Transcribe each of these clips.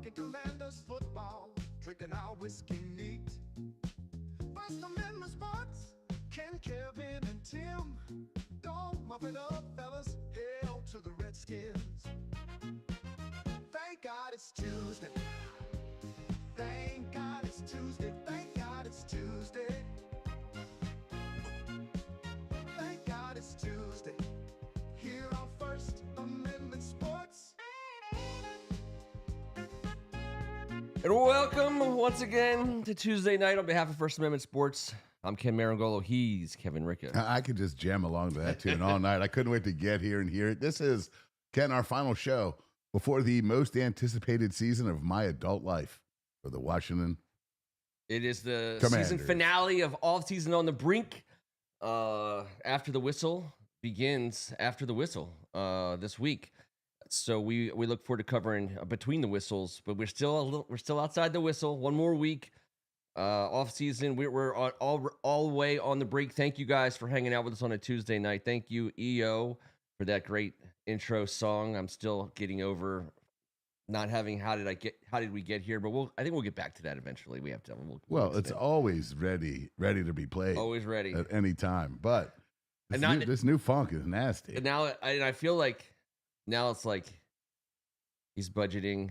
Talking Commanders football, drinking our whiskey neat. First Amendment sports, Ken, Kevin, and Tim. Don't muff it up, fellas. Hail to the Redskins. Thank God it's Tuesday. Thank God it's Tuesday. Thank God it's Tuesday. Thank God it's Tuesday. Here on First Amendment Sports. And welcome once again to Tuesday night on behalf of First Amendment Sports. I'm Ken Meringolo. He's Kevin Ricca. I could just jam along to that tune all night. I couldn't wait to get here and hear it. This is, Ken, our final show before the most anticipated season of my adult life for the Washington It is the Commanders. season finale of Offseason on the Brink. After the whistle begins after the whistle this week. So we look forward to covering between the whistles, but we're still outside the whistle. One more week off season. We're all the way on the break. Thank you guys for hanging out with us on a Tuesday night. Thank you, EO, for that great intro song. I'm still getting over not having how did we get here, but I think we'll get back to that eventually. We have to. Well, it's always ready to be played. Always ready at any time. But this new funk is nasty. And now I feel like now it's like he's budgeting,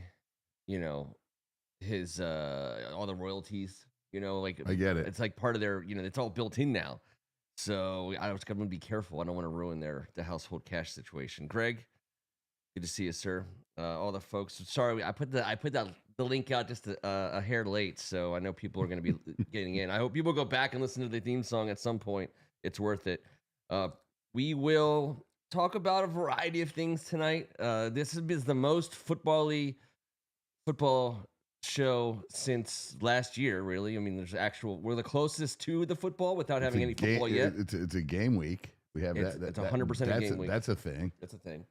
his all the royalties, like I get it. It's like part of their, it's all built in now. So I was going to be careful. I don't want to ruin the household cash situation. Greg, good to see you, sir. All the folks. Sorry, I put the link out just a hair late, so I know people are going to be getting in. I hope people go back and listen to the theme song at some point. It's worth it. We will talk about a variety of things tonight. This is the most football show since last year, really. I mean, we're the closest to the football without having any football yet. It's a game week. We have it's 100% a game week. That's a thing. That's a thing.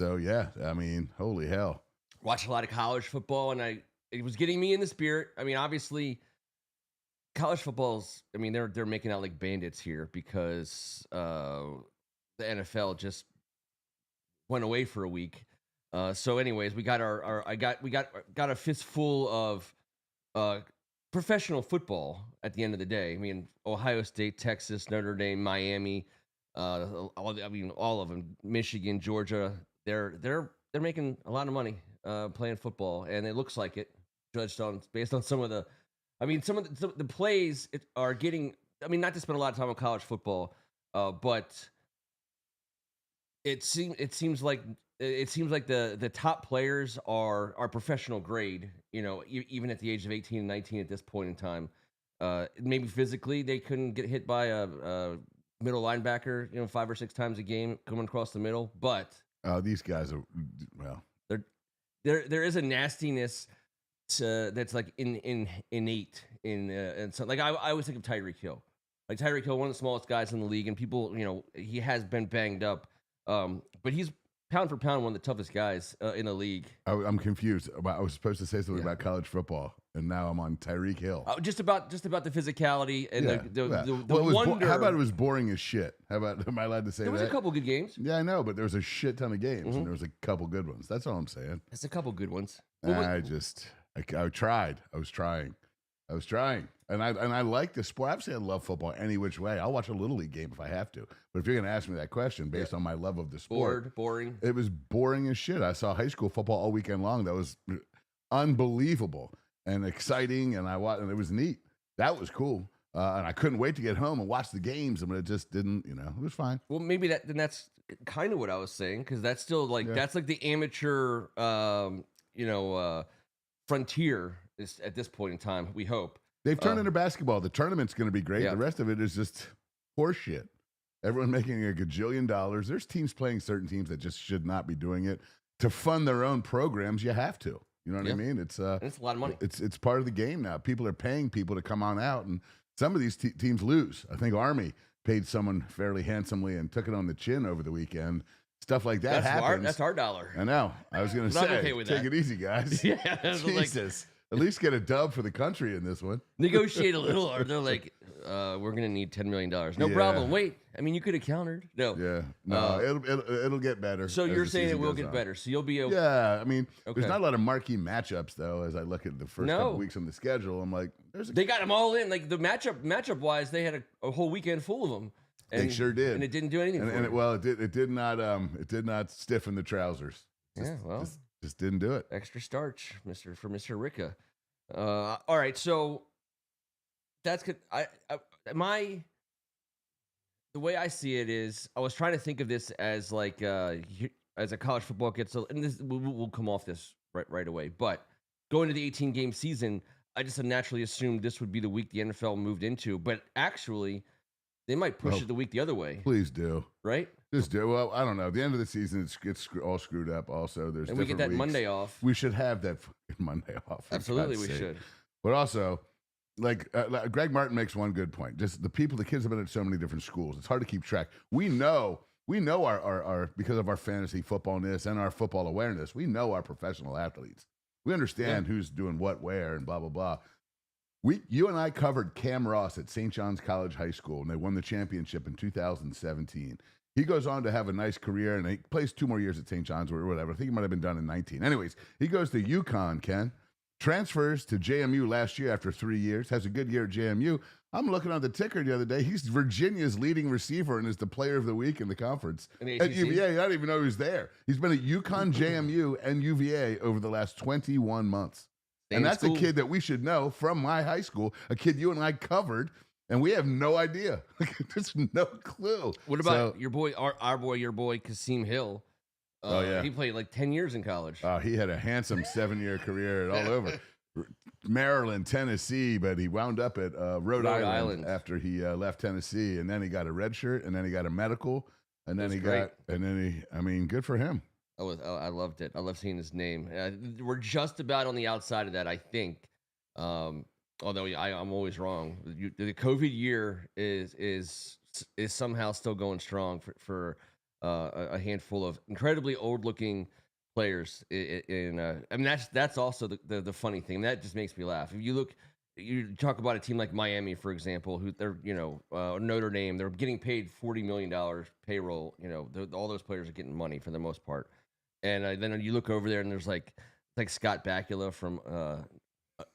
So yeah, I mean, holy hell. Watch a lot of college football, and it was getting me in the spirit. I mean, obviously, college football's. I mean, they're making out like bandits here because the NFL just went away for a week. So, anyways, we got I got a fistful of professional football at the end of the day. I mean, Ohio State, Texas, Notre Dame, Miami, all of them, Michigan, Georgia. They're making a lot of money playing football, and it looks like it, based on some of the plays are getting. I mean, not to spend a lot of time on college football, but it seems like the top players are professional grade. Even at the age of 18 and 19 at this point in time. Maybe physically they couldn't get hit by a middle linebacker, 5 or 6 times a game coming across the middle, but these guys are there is a nastiness that's like innate in so like I always think of Tyreek Hill. Like Tyreek Hill, one of the smallest guys in the league, and people, he has been banged up, but he's pound for pound one of the toughest guys in the league. I'm confused. I was supposed to say something about college football, and now I'm on Tyreek Hill. Just about the physicality and the wonder. How about it was boring as shit? How about, am I allowed to say that? There was a couple good games. Yeah, I know, but there was a shit ton of games, and there was a couple good ones. That's all I'm saying. There's a couple good ones. I tried. I was trying. And I like the sport. Obviously, I love football any which way. I'll watch a Little League game if I have to. But if you're going to ask me that question based on my love of the sport. Boring. It was boring as shit. I saw high school football all weekend long. That was unbelievable and exciting, and it was neat. That was cool. And I couldn't wait to get home and watch the games, but it just didn't, it was fine. Well, maybe that's kind of what I was saying, because that's still that's like the amateur, frontier is at this point in time, we hope. They've turned into basketball. The tournament's going to be great. Yeah. The rest of it is just horseshit. Everyone making a gajillion dollars. There's teams playing certain teams that just should not be doing it. To fund their own programs, you have to. You know what I mean? It's a lot of money. It's part of the game now. People are paying people to come on out, and some of these teams lose. I think Army paid someone fairly handsomely and took it on the chin over the weekend. Stuff like that happens. That's our dollar. I know. I was going to say, okay take it easy, guys. Yeah. Jesus. At least get a dub for the country in this one. Negotiate a little, or they're like, we're gonna need $10 million. No problem. Wait, I mean, you could have countered. No. Yeah. No, it'll get better. So you're saying it will get better. So you'll be okay. Yeah. I mean, there's not a lot of marquee matchups though. As I look at the first couple weeks on the schedule, I'm like, they got them all in. Like the matchup wise, they had a whole weekend full of them. And, they sure did, and it didn't do anything. It did not stiffen the trousers. Just didn't do it. Extra starch, for Mr. Ricca. All right, so that's good. The way I see it is, I was trying to think of this as like as a college football gets, and this we'll come off this right away. But going to the 18-game season, I just naturally assumed this would be the week the NFL moved into. But actually, they might push it the week the other way. Please do. Right? Just do. Well, I don't know. At the end of the season, it's all screwed up. Also, and we get that weeks. Monday off. We should have that Monday off. Absolutely, we should. But also, like Greg Martin makes one good point. Just the kids have been at so many different schools. It's hard to keep track. We know our because of our fantasy footballness and our football awareness. We know our professional athletes. We understand who's doing what, where, and blah blah blah. You and I covered Cam Ross at St. John's College High School, and they won the championship in 2017. He goes on to have a nice career, and he plays 2 more years at St. John's or whatever. I think he might have been done in 19. Anyways, he goes to UConn, Ken. Transfers to JMU last year after 3 years. Has a good year at JMU. I'm looking on the ticker the other day. He's Virginia's leading receiver and is the player of the week in the conference. At UVA, I don't even know who's there. He's been at UConn, JMU, and UVA over the last 21 months. And that's a kid that we should know from my high school, a kid you and I covered, and we have no idea. There's no clue. What about your boy, your boy, Kasim Hill? He played like 10 years in college. He had a handsome 7-year career all over. Maryland, Tennessee, but he wound up at Rhode Island after he left Tennessee, and then he got a red shirt, and then he got a medical, and then good for him. I loved it. I love seeing his name. We're just about on the outside of that, I think. Although I'm always wrong. The COVID year is somehow still going strong for a handful of incredibly old-looking players. That's also the funny thing. That just makes me laugh. If you talk about a team like Miami, for example, who they're Notre Dame, they're getting paid $40 million payroll. All those players are getting money for the most part. And then you look over there, and there's like Scott Bakula from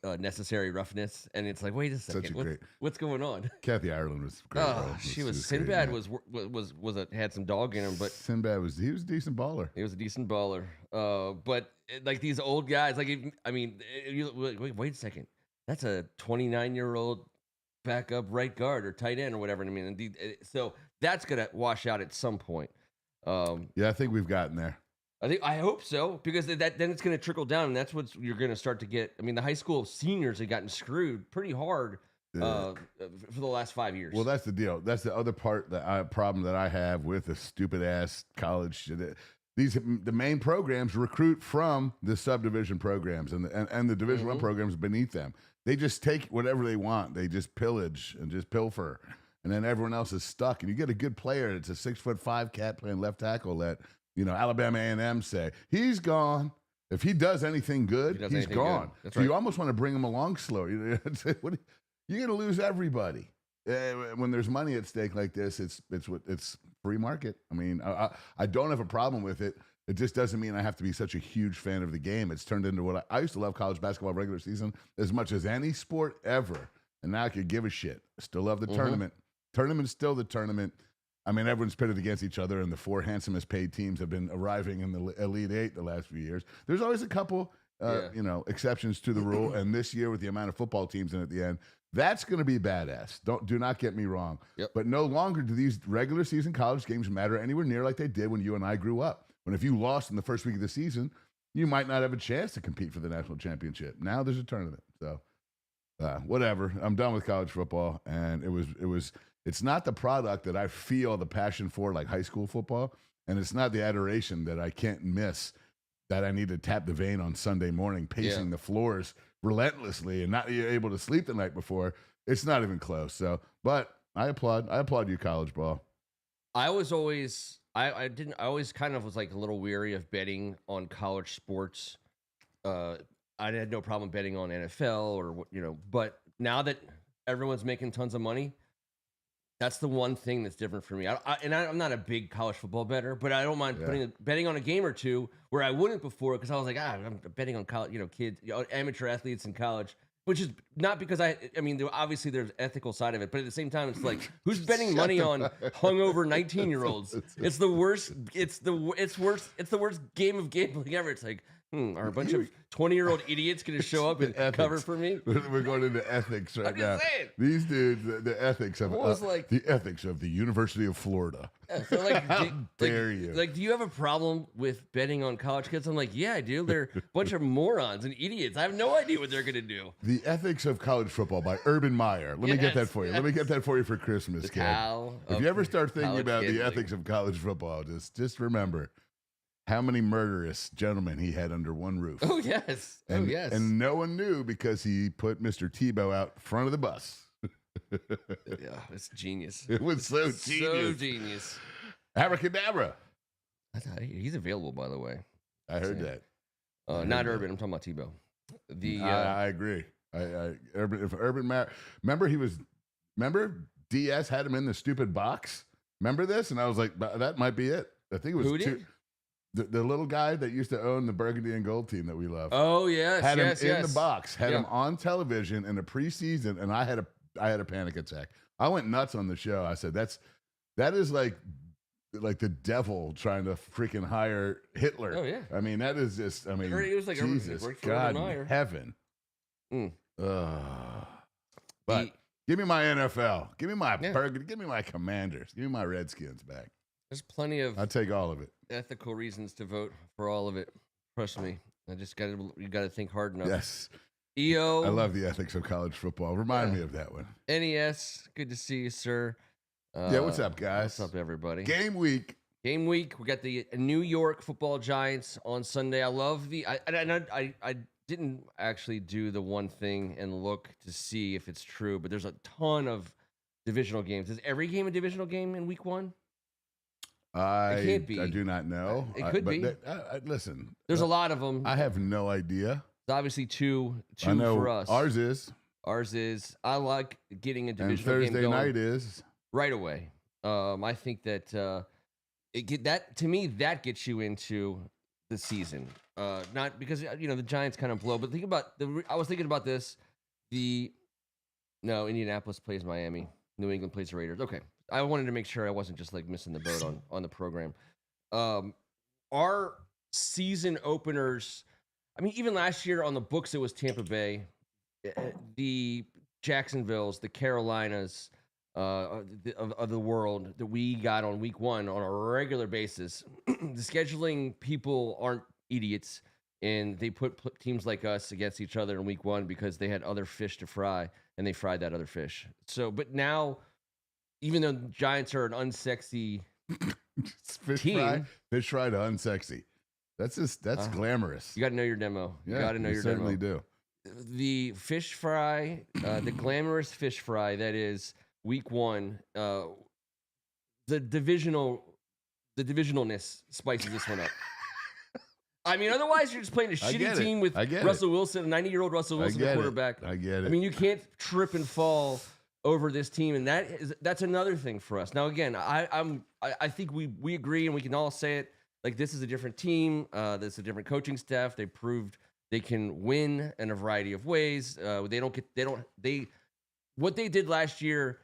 Necessary Roughness, and it's like, wait a second, what's going on? Kathy Ireland was great. She was Sinbad great, had some dog in him, but Sinbad was a decent baller. He was a decent baller. But like these old guys, wait a second, that's a 29-year-old backup right guard or tight end or whatever. So that's gonna wash out at some point. I think we've gotten there. I hope so, because then it's going to trickle down, and that's what you're going to start to get. I mean, the high school seniors have gotten screwed pretty hard for the last 5 years. Well, that's the deal. That's the other problem that I have with the stupid ass college. The main programs recruit from the subdivision programs and the Division I programs beneath them. They just take whatever they want. They just pillage and just pilfer, and then everyone else is stuck. And you get a good player. It's a 6'5" cat playing left tackle that. Alabama A&M say, he's gone. If he does anything good, he's gone. So you almost want to bring him along slow. You're going to lose everybody. When there's money at stake like this, it's free market. I mean, I don't have a problem with it. It just doesn't mean I have to be such a huge fan of the game. It's turned into what I used to love college basketball regular season as much as any sport ever. And now I could give a shit. I still love the tournament. Tournament's still the tournament. I mean, everyone's pitted against each other, and the 4 handsomest paid teams have been arriving in the Elite Eight the last few years. There's always a couple, exceptions to the rule. And this year, with the amount of football teams in at the end, that's going to be badass. Do not get me wrong. Yep. But no longer do these regular season college games matter anywhere near like they did when you and I grew up. When if you lost in the first week of the season, you might not have a chance to compete for the national championship. Now there's a tournament. So whatever. I'm done with college football, and it's not the product that I feel the passion for like high school football, and it's not the adoration that I can't miss that I need to tap the vein on Sunday morning, pacing the floors relentlessly and not able to sleep the night before. It's not even close. So, but I applaud you, college ball. I was always, I always kind of was like a little weary of betting on college sports. I had no problem betting on NFL but now that everyone's making tons of money. That's the one thing that's different for me. I'm not a big college football bettor, but I don't mind betting on a game or two where I wouldn't before because I was like, I'm betting on college, kids, amateur athletes in college, which is not because obviously there's ethical side of it, but at the same time, it's like, who's betting money on hungover 19-year-olds? It's the worst. It's the worst game of gambling ever. It's like, are a bunch of 20-year-old idiots going to show up and cover for me? We're going into ethics right now. Saying. These dudes, the ethics of the ethics of the University of Florida. Yeah, so How dare you? Do you have a problem with betting on college kids? I'm like, yeah, I do. They're a bunch of morons and idiots. I have no idea what they're going to do. The Ethics of College Football by Urban Meyer. Let me get that for you. Let me get that for you for Christmas, kid. If you ever start thinking about the ethics of college football, just remember how many murderous gentlemen he had under one roof. Oh, yes. And no one knew because he put Mr. Tebow out front of the bus. Yeah, it's genius. It was so genius. So genius. Abracadabra. He's available, by the way. I heard that. Not Urban. I'm talking about Tebow. I agree. Remember DS had him in the stupid box? Remember this? And I was like, that might be it. I think it was the little guy that used to own the burgundy and gold team that we love. Oh, yes. Had him in the box, had him on television in the preseason, and I had a panic attack. I went nuts on the show. I said, that is like the devil trying to freaking hire Hitler. Oh, yeah. I mean, that is just, it was like Jesus, God in heaven. But give me my NFL. Give me my burgundy. Give me my Commanders. Give me my Redskins back. There's plenty of I'll take all of it. Ethical reasons to vote for all of it. Trust me. You got to think hard enough. Yes. EO. I love the ethics of college football. Remind me of that one. NES. Good to see you, sir. What's up, guys? What's up, everybody? Game week. We got the New York Football Giants on Sunday. I love I didn't actually do the one thing and look to see if it's true, but there's a ton of divisional games. Is every game a divisional game in week one? It can't be. I do not know. It could be. Listen. There's a lot of them. I have no idea. It's obviously two for us. Ours is. I like getting a divisional game going. And Thursday night is. Right away. I think that to me, that gets you into the season. Not because, the Giants kind of blow, but I was thinking about this. Indianapolis plays Miami. New England plays the Raiders. Okay. I wanted to make sure I wasn't just like missing the boat on the program. Our season openers, even last year on the books, it was Tampa Bay, the Jacksonvilles, the Carolinas of the world that we got on week one on a regular basis. The scheduling people aren't idiots, and they put teams like us against each other in week one because they had other fish to fry, and they fried that other fish. So, but now, even though the Giants are an unsexy team, fish fry to unsexy. That's glamorous. You got to know your demo. Yeah, you got to know your demo. You certainly do. The fish fry, the glamorous fish fry that is week one, the divisionalness spices this one up. Otherwise you're just playing a shitty team with Russell Wilson, a 90-year-old Russell Wilson, the quarterback. I get it. You can't trip and fall over this team, and that's another thing for us. Now, again, I think we agree, and we can all say it. Like, this is a different team. This is a different coaching staff. They proved they can win in a variety of ways. What they did last year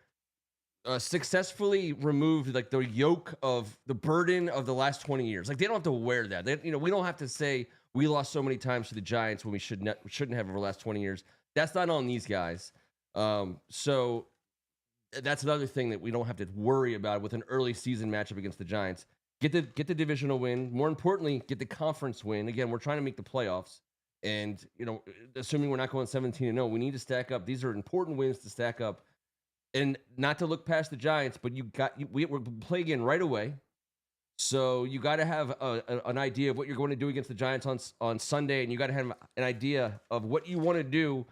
successfully removed like the yoke of the burden of the last 20 years. Like, they don't have to wear that. We don't have to say we lost so many times to the Giants when we shouldn't have over the last 20 years. That's not on these guys. So that's another thing that we don't have to worry about with an early season matchup against the Giants. Get the divisional win. More importantly, get the conference win. Again, we're trying to make the playoffs. And, assuming we're not going 17-0, we need to stack up. These are important wins to stack up. And not to look past the Giants, but we're playing again right away. So you got to have an idea of what you're going to do against the Giants on Sunday, and you got to have an idea of what you want to do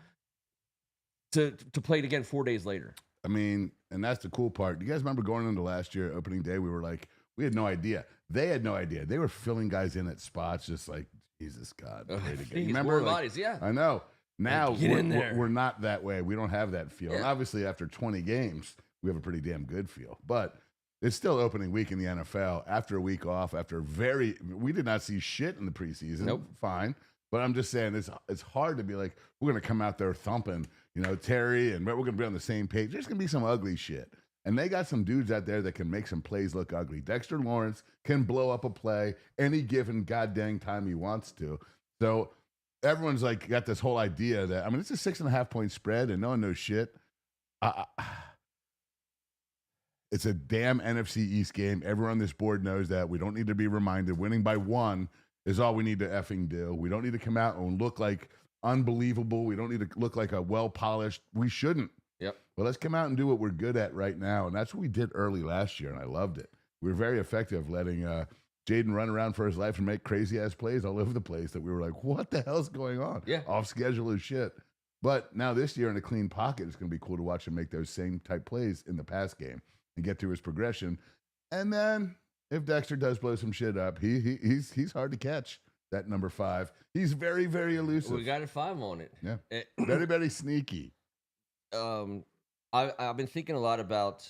to play it again 4 days later. And that's the cool part. Do you guys remember going into last year, opening day, we were like, we had no idea. They had no idea. They were filling guys in at spots just like, Jesus God. You remember? Bodies, yeah. I know. Now Get in there. we're not that way. We don't have that feel. Yeah. And obviously, after 20 games, we have a pretty damn good feel. But it's still opening week in the NFL. After a week off, we did not see shit in the preseason. Nope. Fine. But I'm just saying, it's hard to be like, we're going to come out there thumping, Terry, and we're going to be on the same page. There's going to be some ugly shit. And they got some dudes out there that can make some plays look ugly. Dexter Lawrence can blow up a play any given goddamn time he wants to. So everyone's like got this whole idea that, it's a 6.5 point spread and no one knows shit. It's a damn NFC East game. Everyone on this board knows that. We don't need to be reminded. Winning by 1 is all we need to effing do. We don't need to come out and look like unbelievable. We don't need to look like a well-polished. We shouldn't. Yep. Well, let's come out and do what we're good at right now. And that's what we did early last year, and I loved it. We were very effective letting Jaden run around for his life and make crazy-ass plays all over the place that we were like, what the hell's going on? Yeah. Off schedule as shit. But now this year in a clean pocket, it's going to be cool to watch him make those same type plays in the pass game and get through his progression. And then if Dexter does blow some shit up, he's hard to catch, that number 5. He's very, very elusive. We got a 5 on it. Yeah. Very, very sneaky. I've been thinking a lot about,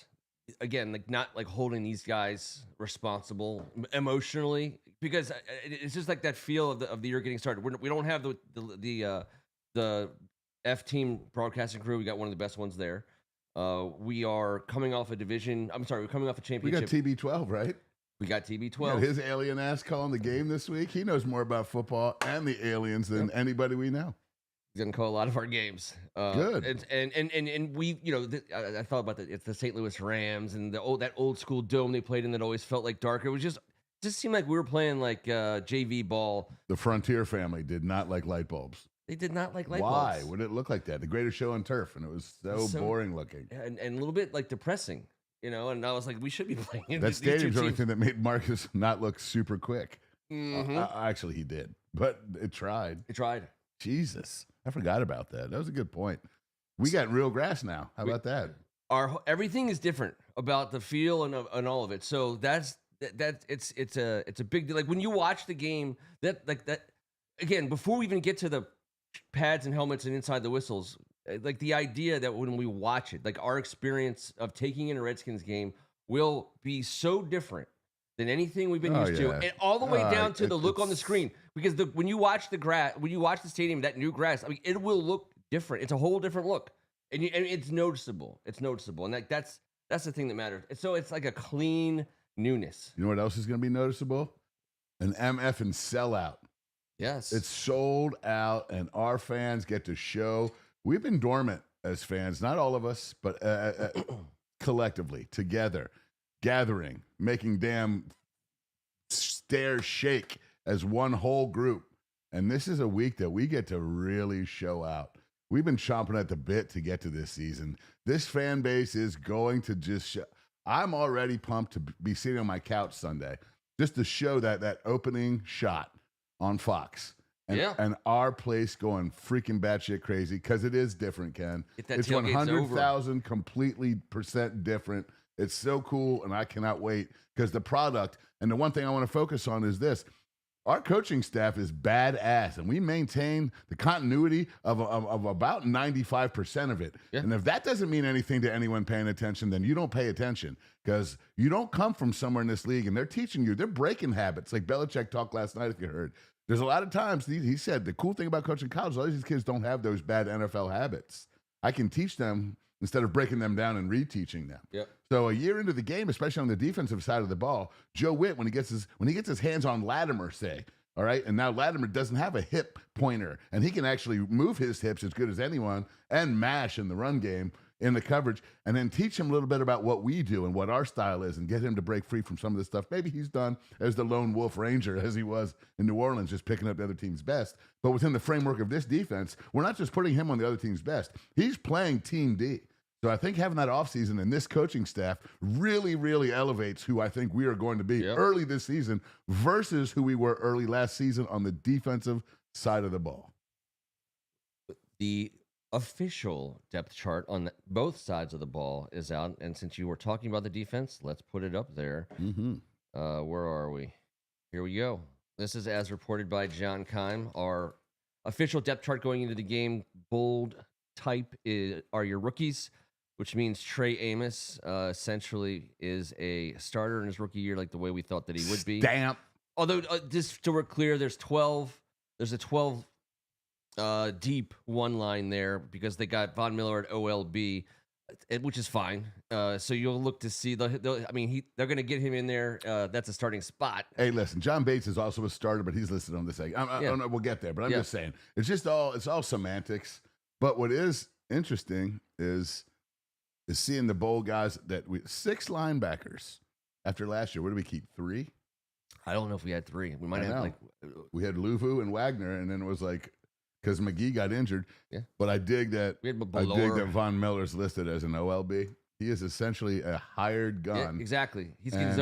again, like not like holding these guys responsible emotionally, because it's just like that feel of the year getting started. We don't have the F team broadcasting crew. We got one of the best ones there. We are coming off a division. I'm sorry, we're coming off a championship. We got TB12, right? We got TB12. Yeah, his alien ass calling the game this week. He knows more about football and the aliens than anybody we know. He's gonna call a lot of our games. Good. And we, I thought about that. It's the St. Louis Rams and that old school dome they played in that always felt like darker. It was just seemed like we were playing like JV ball. The Frontier family did not like light bulbs. They did not like light Why? bulbs. Why would it look like that? The greatest show on turf, and it was so boring looking. And a little bit like depressing, and I was like, we should be playing. That stadium's the only thing that made Marcus not look super quick. Mm-hmm. Actually, he did, but it tried. It tried. Jesus, I forgot about that. That was a good point. We got real grass now. How about that? Everything is different about the feel and all of it. So it's a big deal. Like when you watch the game, that again, before we even get to the pads and helmets and inside the whistles, like the idea that when we watch it, like our experience of taking in a Redskins game will be so different than anything we've been used to, and all the way down to the look on the screen. Because when you watch the stadium, that new grass, it will look different. It's a whole different look, and it's noticeable. It's noticeable, and that's the thing that matters. So it's like a clean newness. You know what else is going to be noticeable? An MF and sellout. Yes, it's sold out, and our fans get to show. We've been dormant as fans, not all of us, but collectively together. Gathering, making damn stairs shake as one whole group. And this is a week that we get to really show out. We've been chomping at the bit to get to this season. This fan base is going to just I'm already pumped to be sitting on my couch Sunday just to show that opening shot on Fox. And our place going freaking batshit crazy because it is different, Ken. It's 100,000 completely % different. It's so cool, and I cannot wait because the product, and the one thing I want to focus on is this. Our coaching staff is badass, and we maintain the continuity of about 95% of it. Yeah. And if that doesn't mean anything to anyone paying attention, then you don't pay attention because you don't come from somewhere in this league, and they're teaching you. They're breaking habits, like Belichick talked last night, if you heard. There's a lot of times, he said, the cool thing about coaching college, a lot of these kids don't have those bad NFL habits. I can teach them instead of breaking them down and reteaching them. Yep. So a year into the game, especially on the defensive side of the ball, Joe Witt, when he gets his hands on Latimer, say, all right, and now Latimer doesn't have a hip pointer, and he can actually move his hips as good as anyone and mash in the run game in the coverage, and then teach him a little bit about what we do and what our style is and get him to break free from some of this stuff. Maybe he's done as the lone wolf ranger as he was in New Orleans, just picking up the other team's best. But within the framework of this defense, we're not just putting him on the other team's best. He's playing Team D. So I think having that offseason and this coaching staff really, really elevates who I think we are going to be early this season versus who we were early last season on the defensive side of the ball. The official depth chart on both sides of the ball is out. And since you were talking about the defense, let's put it up there. Mm-hmm. Where are we? Here we go. This is as reported by John Keim, our Official depth chart going into the game, bold type are your rookies, which means Trey Amos essentially is a starter in his rookie year, like the way we thought that he would be. Stamp. Although, just so we're clear, there's a 12 deep one line there because they got Von Miller at OLB, which is fine. So you'll look to see they're going to get him in there. That's a starting spot. Hey, listen, John Bates is also a starter, but he's listed on this egg. I don't know, we'll get there, but I'm just saying it's all semantics. But what is interesting is seeing the bowl guys that 6 linebackers after last year. What did we keep? 3? I don't know if we had 3. We might have we had Luvu and Wagner, and then it was like because McGee got injured. Yeah, but I dig that. Von Miller's listed as an OLB. He is essentially a hired gun. Yeah, exactly. He's his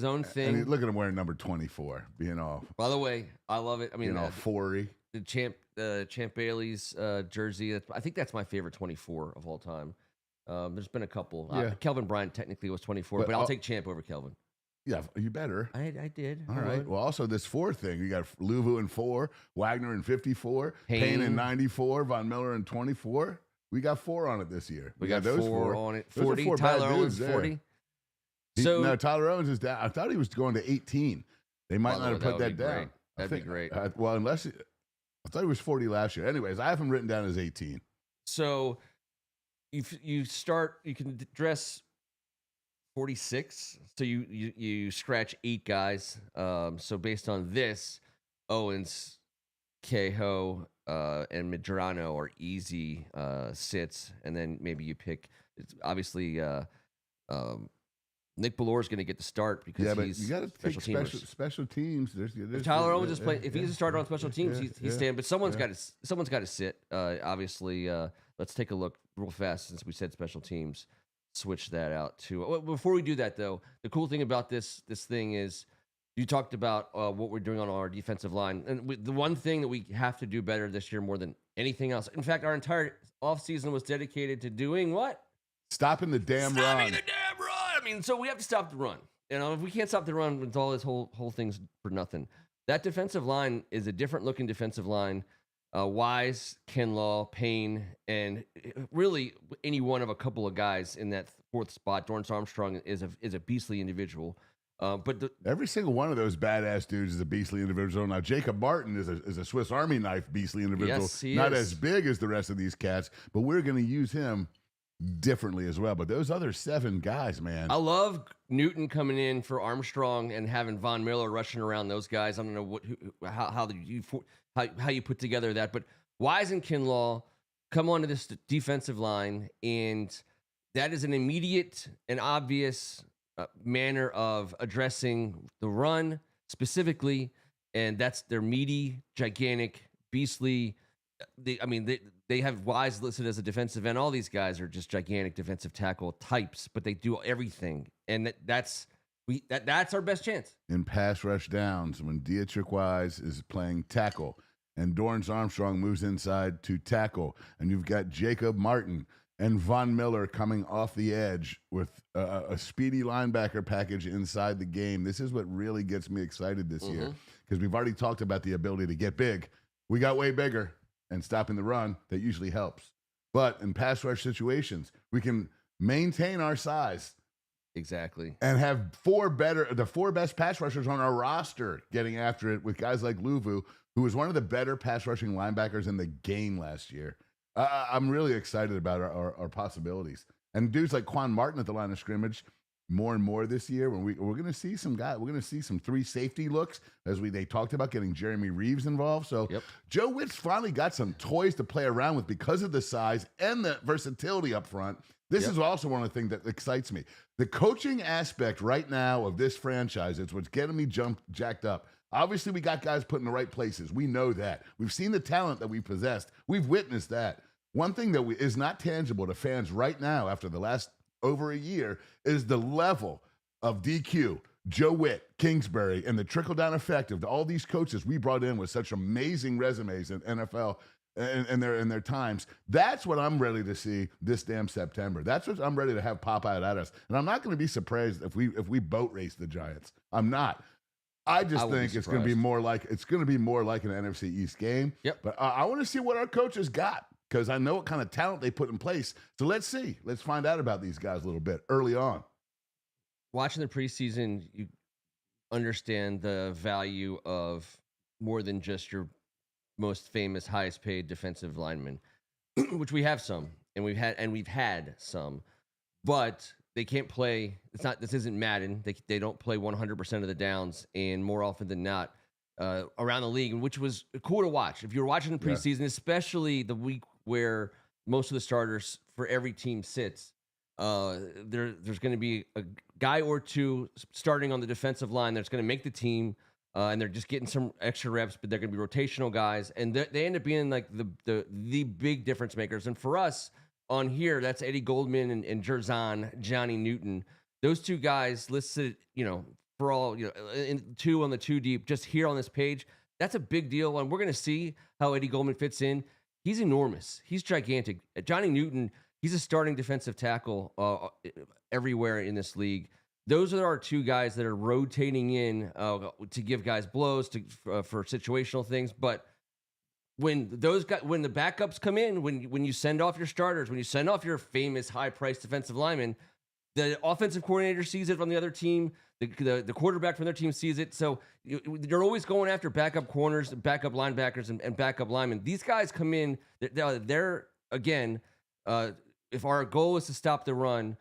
own thing. And look at him wearing number 24, being off. By the way, I love it. I mean, all 40. The Champ Bailey's jersey. I think that's my favorite 24 of all time. There's been a couple. Kelvin Bryant technically was 24, but I'll take Champ over Kelvin. Yeah, you better. I did. All right. Well, also this 4 thing. You got Luvu in 4, Wagner in 54, Payne in 94, Von Miller in 24. We got 4 on it this year. We got those 4 on it. 40. Tyler Owens 40. No, Tyler Owens is down. I thought he was going to 18. They might not have put that down. Great. That'd be great. I thought he was 40 last year. Anyways, I have him written down as 18. So you can dress 46. So you scratch 8 guys. So based on this, Owens, Cahoe, and Medrano are easy sits, and then maybe you pick. Obviously, Nick Ballore is going to get the start because he's you got to pick special teams. If Tyler Owens is playing, if he's a starter on special teams, he's staying. But someone's got to sit. Obviously, let's take a look real fast since we said special teams. Switch that out too. Before we do that, though, the cool thing about this thing is you talked about what we're doing on our defensive line, and the one thing that we have to do better this year more than anything else. In fact, our entire offseason was dedicated to doing what? Stopping the damn run. I mean, so we have to stop the run. If we can't stop the run, it's all this whole thing's for nothing. That defensive line is a different looking defensive line. Wise, Kinlaw, Payne, and really any one of a couple of guys in that 4th spot. Dorrance Armstrong is a beastly individual. But every single one of those badass dudes is a beastly individual. Now, Jacob Martin is a Swiss Army knife beastly individual. Yes, he Not is. as big as the rest of these cats, but we're going to use him differently as well. But those other 7 guys, man. I love Newton coming in for Armstrong and having Von Miller rushing around those guys. I don't know how you put together that, but Wise and Kinlaw come onto this defensive line, and that is an immediate and obvious manner of addressing the run specifically, and that's their meaty, gigantic, beastly. They have Wise listed as a defensive end. All these guys are just gigantic defensive tackle types, but they do everything, and that's our best chance in pass rush downs when Dietrich Wise is playing tackle and Dorrance Armstrong moves inside to tackle, and you've got Jacob Martin and Von Miller coming off the edge with a speedy linebacker package inside the game. This is what really gets me excited this year, because we've already talked about the ability to get big. We got way bigger, and stopping the run, that usually helps. But in pass rush situations, we can maintain our size. Exactly. And have the 4 best pass rushers on our roster getting after it with guys like Luvu, who was one of the better pass rushing linebackers in the game last year. I'm really excited about our possibilities. And dudes like Quan Martin at the line of scrimmage, more and more this year, when we're going to see some guys, we're going to see some 3 safety looks they talked about getting Jeremy Reeves involved. So Joe Witt's finally got some toys to play around with because of the size and the versatility up front. This is also one of the things that excites me. The coaching aspect right now of this franchise is what's getting me jacked up. Obviously, we got guys put in the right places. We know that. We've seen the talent that we possessed. We've witnessed that. One thing that is not tangible to fans right now after the last over a year is the level of DQ, Joe Witt, Kingsbury, and the trickle-down effect of all these coaches we brought in with such amazing resumes in NFL and their times. That's what I'm ready to see this damn September. That's what I'm ready to have pop out at us. And I'm not going to be surprised if we boat race the Giants. I'm not. I just think it's going to be more like an NFC East game. Yep. But I want to see what our coaches got because I know what kind of talent they put in place. So let's see. Let's find out about these guys a little bit early on. Watching the preseason, you understand the value of more than just your most famous, highest paid defensive lineman, which we have some, and we've had some, but they can't play. This isn't Madden. They don't play 100% of the downs, and more often than not, around the league, which was cool to watch. If you're watching the preseason, especially the week where most of the starters for every team sits, there's going to be a guy or two starting on the defensive line that's going to make the team, and they're just getting some extra reps, but they're going to be rotational guys, and they end up being like the big difference makers. And for us, on here, that's Eddie Goldman and Jerzan, Johnny Newton. Those two guys listed, for all, in two on the two deep, just here on this page. That's a big deal. And we're going to see how Eddie Goldman fits in. He's enormous. He's gigantic. Johnny Newton, he's a starting defensive tackle everywhere in this league. Those are our two guys that are rotating in to give guys blows for situational things. But when the backups come in, when you send off your starters, when you send off your famous high-priced defensive lineman, the offensive coordinator sees it from the other team. The quarterback from their team sees it. So they're always going after backup corners, backup linebackers, and backup linemen. These guys come in. They're again, if our goal is to stop the run,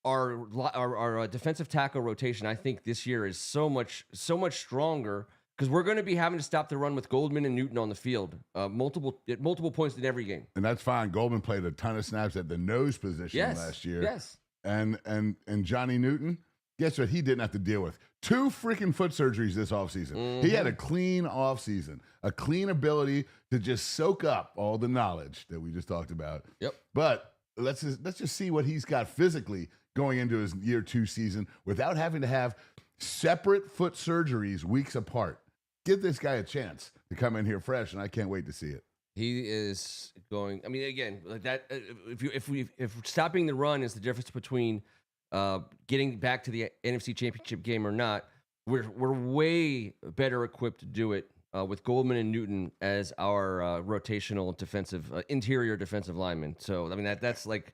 our defensive tackle rotation, I think this year is so much stronger. Because we're going to be having to stop the run with Goldman and Newton on the field, multiple points in every game. And that's fine. Goldman played a ton of snaps at the nose position last year. Yes. And Johnny Newton, guess what he didn't have to deal with? 2 freaking foot surgeries this offseason. Mm-hmm. He had a clean offseason, a clean ability to just soak up all the knowledge that we just talked about. Yep. But let's just see what he's got physically going into his year 2 season without having to have separate foot surgeries weeks apart. Give this guy a chance to come in here fresh, and I can't wait to see it. He is going. I mean, again, like that. If stopping the run is the difference between getting back to the NFC Championship game or not, we're way better equipped to do it with Goldman and Newton as our rotational defensive interior defensive linemen. So I mean that's like.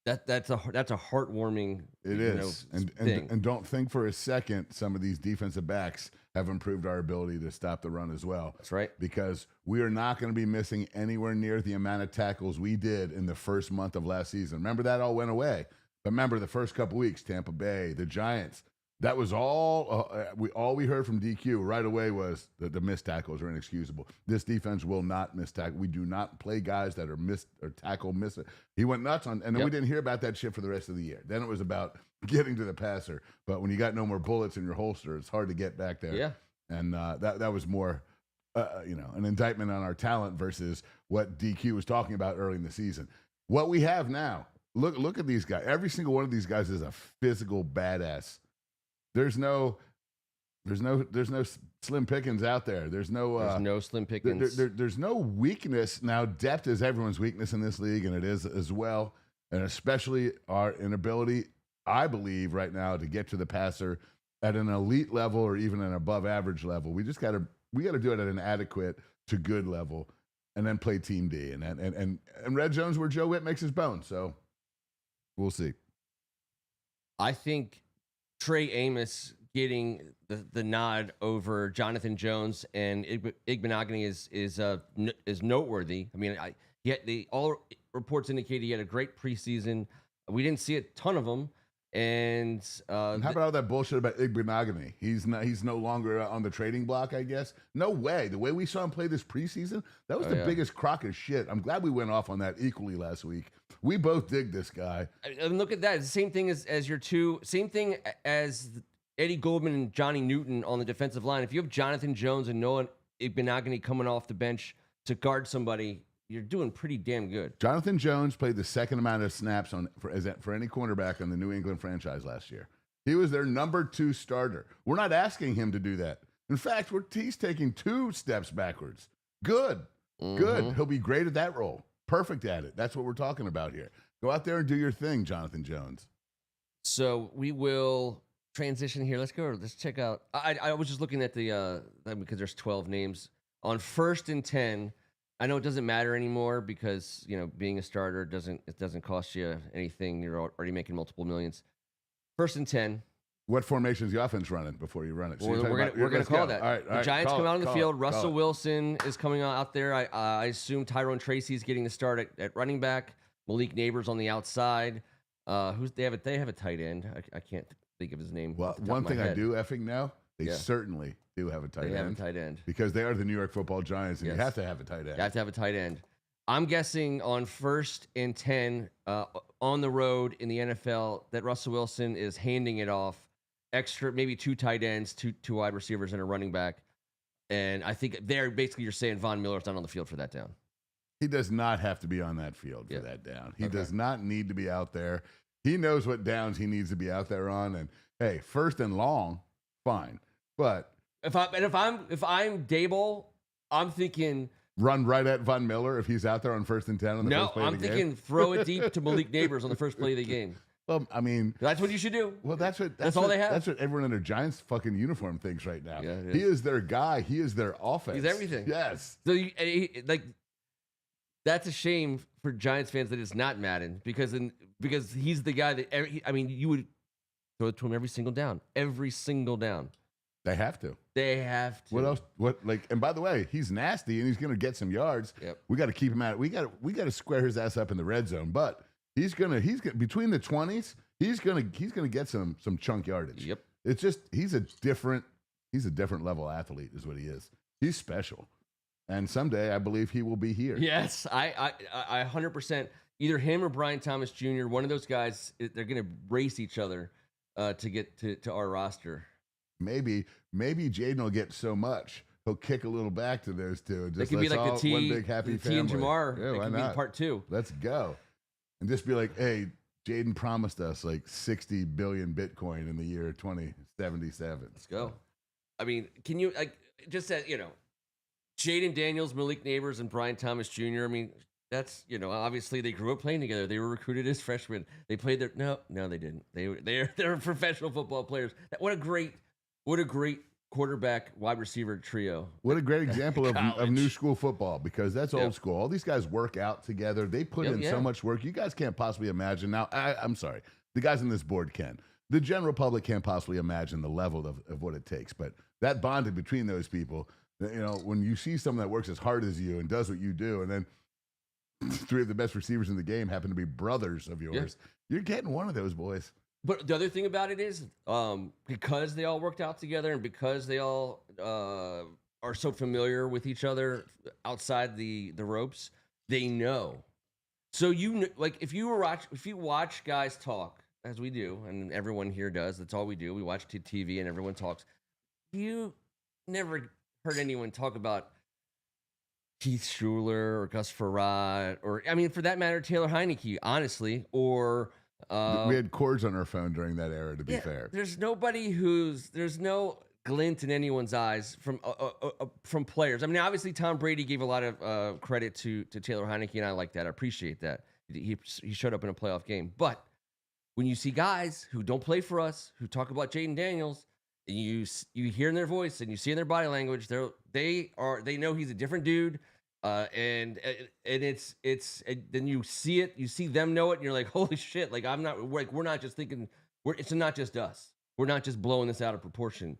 That's a heartwarming. It is, and don't think for a second some of these defensive backs have improved our ability to stop the run as well. That's right, because we are not going to be missing anywhere near the amount of tackles we did in the first month of last season. Remember that all went away, but remember the first couple weeks, Tampa Bay, the Giants. That was all we heard from DQ right away was that the missed tackles are inexcusable. This defense will not miss tackle. We do not play guys that are missed or tackle miss it. He went nuts on, and then we didn't hear about that shit for the rest of the year. Then it was about getting to the passer. But when you got no more bullets in your holster, it's hard to get back there. Yeah. And that was more, an indictment on our talent versus what DQ was talking about early in the season. What we have now, look at these guys. Every single one of these guys is a physical badass. There's no slim pickings out there. There's no slim pickings. There's no weakness. Now, depth is everyone's weakness in this league, and it is as well. And especially our inability, I believe, right now to get to the passer at an elite level or even an above average level. We got to do it at an adequate to good level, and then play Team D and red zones where Joe Witt makes his bones. So we'll see. I think Trey Amos getting the nod over Jonathan Jones and Igbenogany is noteworthy. I mean, all reports indicate he had a great preseason. We didn't see a ton of them. And how about all that bullshit about Igbenogany? He's no longer on the trading block, I guess. No way. The way we saw him play this preseason, that was the biggest crock of shit. I'm glad we went off on that equally last week. We both dig this guy. And look at that. It's the same thing as your two. Same thing as Eddie Goldman and Johnny Newton on the defensive line. If you have Jonathan Jones and Noah Igbenogany coming off the bench to guard somebody, you're doing pretty damn good. Jonathan Jones played the second amount of snaps for any cornerback on the New England franchise last year. He was their number 2 starter. We're not asking him to do that. In fact, he's taking 2 steps backwards. Good. Mm-hmm. Good. He'll be great at that role. Perfect at it. That's what we're talking about here. Go out there and do your thing, Jonathan Jones. So we will transition here. Let's go. Let's check out. I was just looking at the because there's 12 names on 1st and 10. I know it doesn't matter anymore because being a starter doesn't cost you anything. You're already making multiple millions. 1st and 10. What formation is the offense running before you run it? So we're gonna call that. All right, the Giants come out on the field. Russell Wilson is coming out there. I assume Tyrone Tracy's getting the start at running back. Malik Neighbors on the outside. They have a tight end. I can't think of his name. Well, one thing I do effing know, they certainly do have a tight end. They have a tight end because they are the New York Football Giants, and you have to have a tight end. You have to have a tight end. I'm guessing on 1st and 10 on the road in the NFL that Russell Wilson is handing it off. Extra, maybe 2 tight ends, two wide receivers, and a running back. And I think you're saying Von Miller's not on the field for that down. He does not have to be on that field for that down. He does not need to be out there. He knows what downs he needs to be out there on. And hey, 1st and long, fine. But if I'm Dable, I'm thinking run right at Von Miller if he's out there on 1st and 10 on the first play of the game. No, I'm thinking throw it deep to Malik Neighbors on the first play of the game. Well, I mean, that's what you should do. Well, that's all they have. That's what everyone in their Giants fucking uniform thinks right now. Yeah, he is their guy. He is their offense. He's everything. Yes. So that's a shame for Giants fans that it's not Madden because he's the guy that you would throw it to him every single down. Every single down. They have to. What else? And by the way, he's nasty and he's going to get some yards. Yep. We got to keep him out. We got to square his ass up in the red zone. But he's gonna between the 20s. He's gonna get some chunk yardage. Yep. It's just he's a different level athlete is what he is. He's special, and someday I believe he will be here. Yes, I 100%. Either him or Brian Thomas Jr. One of those guys. They're gonna race each other to get to our roster. Maybe Jaden will get so much he'll kick a little back to those two. It could be like the T, one big happy family. T and Jamar. Yeah, it could be part 2. Let's go, and just be like, hey. Jaden promised us like 60 billion Bitcoin in the year 2077. Let's go. I mean, can you just that Jaden Daniels, Malik Neighbors, and Brian Thomas Jr. I mean, that's obviously they grew up playing together. They were recruited as freshmen. They played their no, they didn't. They're professional football players. What a great quarterback wide receiver trio. What a great example of new school football, because that's old school. All these guys work out together. They put in so much work. You guys can't possibly imagine. Now, I'm sorry. The guys on this board can. The general public can't possibly imagine the level of what it takes. But that bonding between those people, when you see someone that works as hard as you and does what you do, and then 3 of the best receivers in the game happen to be brothers of yours, you're getting one of those boys. But the other thing about it is, because they all worked out together and because they all are so familiar with each other outside the ropes, they know. So if you watch guys talk, as we do, and everyone here does, that's all we do. We watch TV and everyone talks. You never heard anyone talk about Keith Schuler or Gus Frerotte or, for that matter, Taylor Heineke, honestly, or. We had cords on our phone during that era, to be fair. There's no glint in anyone's eyes from players. Obviously Tom Brady gave a lot of credit to Taylor Heineke, and I like that. I appreciate that. He showed up in a playoff game. But when you see guys who don't play for us, who talk about Jaden Daniels, and you hear in their voice and you see in their body language, they know he's a different dude. And then you see it, you see them know it, and you're like, holy shit! We're not just thinking, it's not just us. We're not just blowing this out of proportion.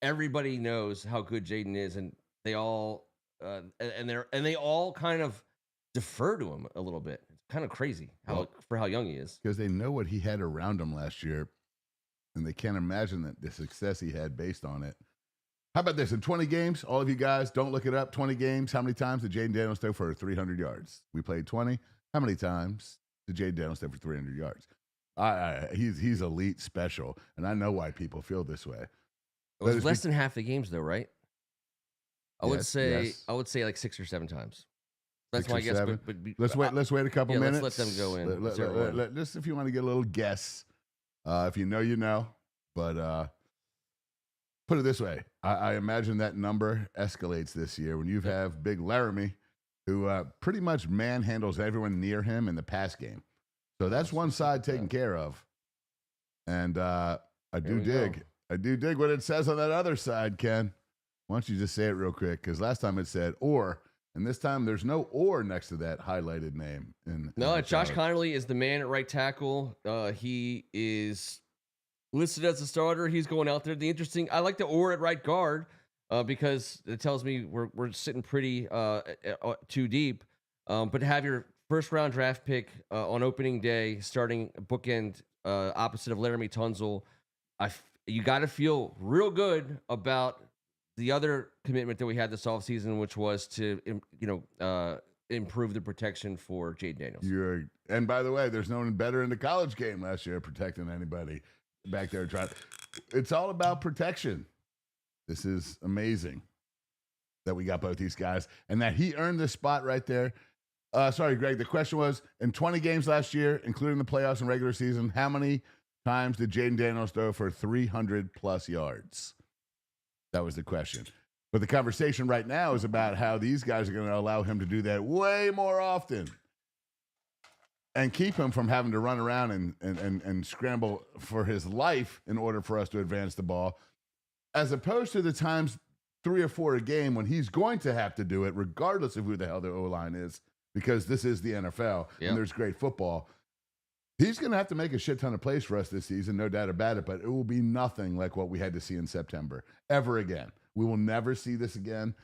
Everybody knows how good Jaden is, and they all they all kind of defer to him a little bit. It's kind of crazy for how young he is, because they know what he had around him last year, and they can't imagine that the success he had based on it. How about this? In 20 games, all of you guys, don't look it up. 20 games, how many times did Jaden Daniels throw for 300 yards? We played 20. How many times did Jaden Daniels throw for 300 yards? He's elite special, and I know why people feel this way. It was less than half the games, though, right? I would say like 6 or 7 times. That's my guess. But let's wait a couple minutes. Let's let them go in. Just if you want to get a little guess, if you know, you know. But put it this way. I imagine that number escalates this year when you have Big Laramie, who pretty much manhandles everyone near him in the pass game. So that's one side taken care of. And I do dig. I do dig what it says on that other side, Ken. Why don't you just say it real quick? Because last time it said or, and this time there's no or next to that highlighted name. No, Josh Connerly is the man at right tackle. He is listed as a starter. He's going out there. I like the or at right guard because it tells me we're sitting pretty too deep. But to have your first round draft pick on opening day, starting bookend opposite of Laramie Tunzel, you got to feel real good about the other commitment that we had this offseason, which was to improve the protection for Jaden Daniels. And by the way, there's no one better in the college game last year protecting anybody back there. It's all about protection. This is amazing that we got both these guys and that he earned this spot right there. Sorry, Greg. The question was, in 20 games last year, including the playoffs and regular season, how many times did Jaden Daniels throw for 300-plus yards? That was the question. But the conversation right now is about how these guys are going to allow him to do that way more often and keep him from having to run around and scramble for his life in order for us to advance the ball, as opposed to the times 3 or 4 a game when he's going to have to do it regardless of who the hell the O-line is, because this is the NFL and there's great football. He's going to have to make a shit ton of plays for us this season, no doubt about it, but it will be nothing like what we had to see in September ever again. We will never see this again.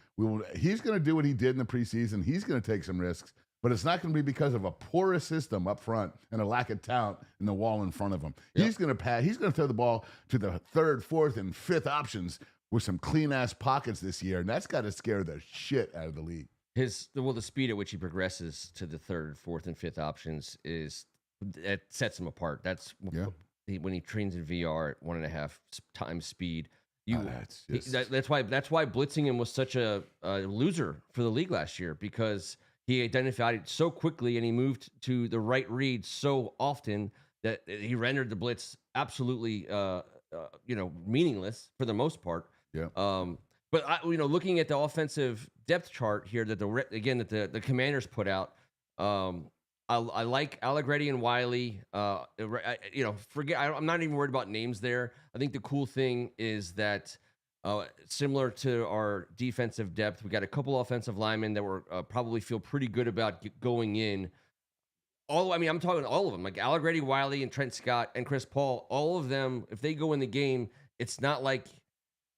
He's going to do what he did in the preseason. He's going to take some risks, but it's not going to be because of a porous system up front and a lack of talent in the wall in front of him. Yep. He's going to pass. He's going to throw the ball to the 3rd, 4th, and 5th options with some clean-ass pockets this year, and that's got to scare the shit out of the league. The speed at which he progresses to the 3rd, 4th, and 5th options it sets him apart. That's when he trains in VR at 1.5 times speed. That's why blitzing him was such a loser for the league last year, because he identified it so quickly and he moved to the right read so often that he rendered the blitz absolutely meaningless for the most part. Yeah. But looking at the offensive depth chart here that the Commanders put out, I like Allegretti and Wiley. I'm not even worried about names there. I think the cool thing is that similar to our defensive depth, we got a couple offensive linemen that we're probably feel pretty good about going in. I'm talking all of them, like Allegretti, Wiley, and Trent Scott, and Chris Paul. All of them, if they go in the game, it's not like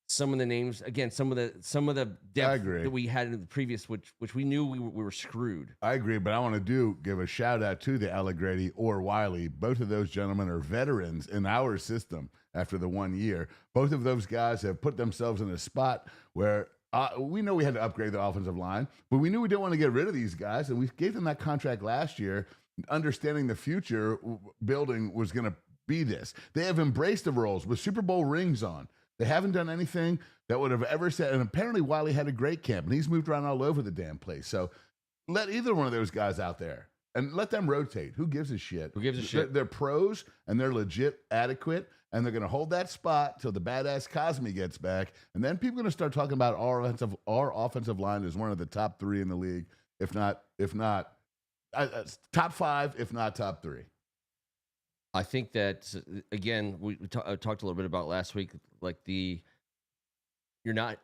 some of the names, again, some of the depth that we had in the previous, which we knew we were screwed. I agree, but I want to give a shout out to the Allegretti or Wiley. Both of those gentlemen are veterans in our system after the 1 year. Both of those guys have put themselves in a spot where we know we had to upgrade the offensive line, but we knew we didn't want to get rid of these guys, and we gave them that contract last year, understanding the future building was going to be this. They have embraced the roles with Super Bowl rings on. They haven't done anything that would have ever said, and apparently Wiley had a great camp, and he's moved around all over the damn place. So let either one of those guys out there, and let them rotate. Who gives a shit? They're pros, and they're legit adequate, and they're going to hold that spot till the badass Cosme gets back, and then people are going to start talking about our offensive line as one of the top 3 in the league, if not top 5, if not top 3. I think that, again, we talked a little bit about last week, like you're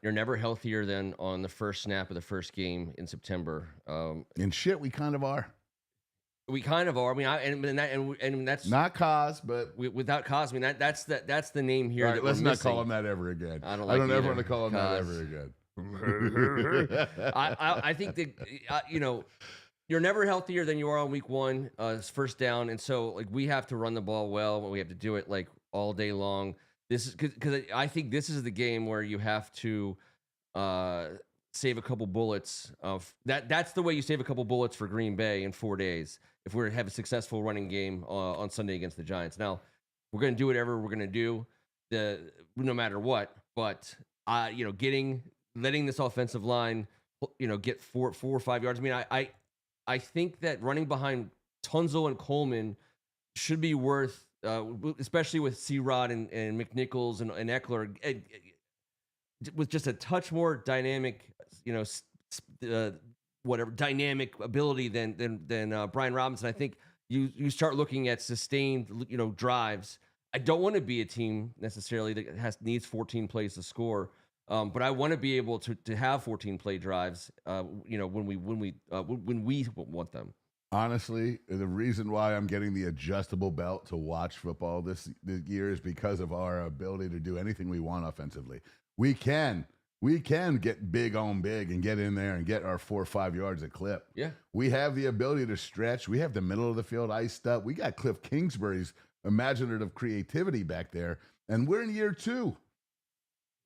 never healthier than on the first snap of the first game in September. And shit, we kind of are. We kind of are. I mean, and that's not Cos, but without Cos, I mean that's the name here. Right, that let's we're not missing. call him that ever again. I don't ever want to call him that ever again. I think that you're never healthier than you are on week 1, first down, and so like we have to run the ball well, but we have to do it like all day long. This is because I think this is the game where you have to save a couple bullets. That's the way you save a couple bullets for Green Bay in 4 days. If we have a successful running game on Sunday against the Giants, now we're going to do whatever we're going to do, no matter what. But letting this offensive line, get 4 or 5 yards. I mean, I think that running behind Tunzel and Coleman should be worth, especially with C-Rod and McNichols and Eckler, with just a touch more dynamic, dynamic ability than Brian Robinson. I think you start looking at sustained, drives. I don't want to be a team necessarily that needs 14 plays to score. But I want to be able to have 14 play drives, when we want them. Honestly, the reason why I'm getting the adjustable belt to watch football this year is because of our ability to do anything we want offensively. We can get big on big and get in there and get our 4 or 5 yards a clip. Yeah. We have the ability to stretch. We have the middle of the field iced up. We got Cliff Kingsbury's imaginative creativity back there, and we're in year 2.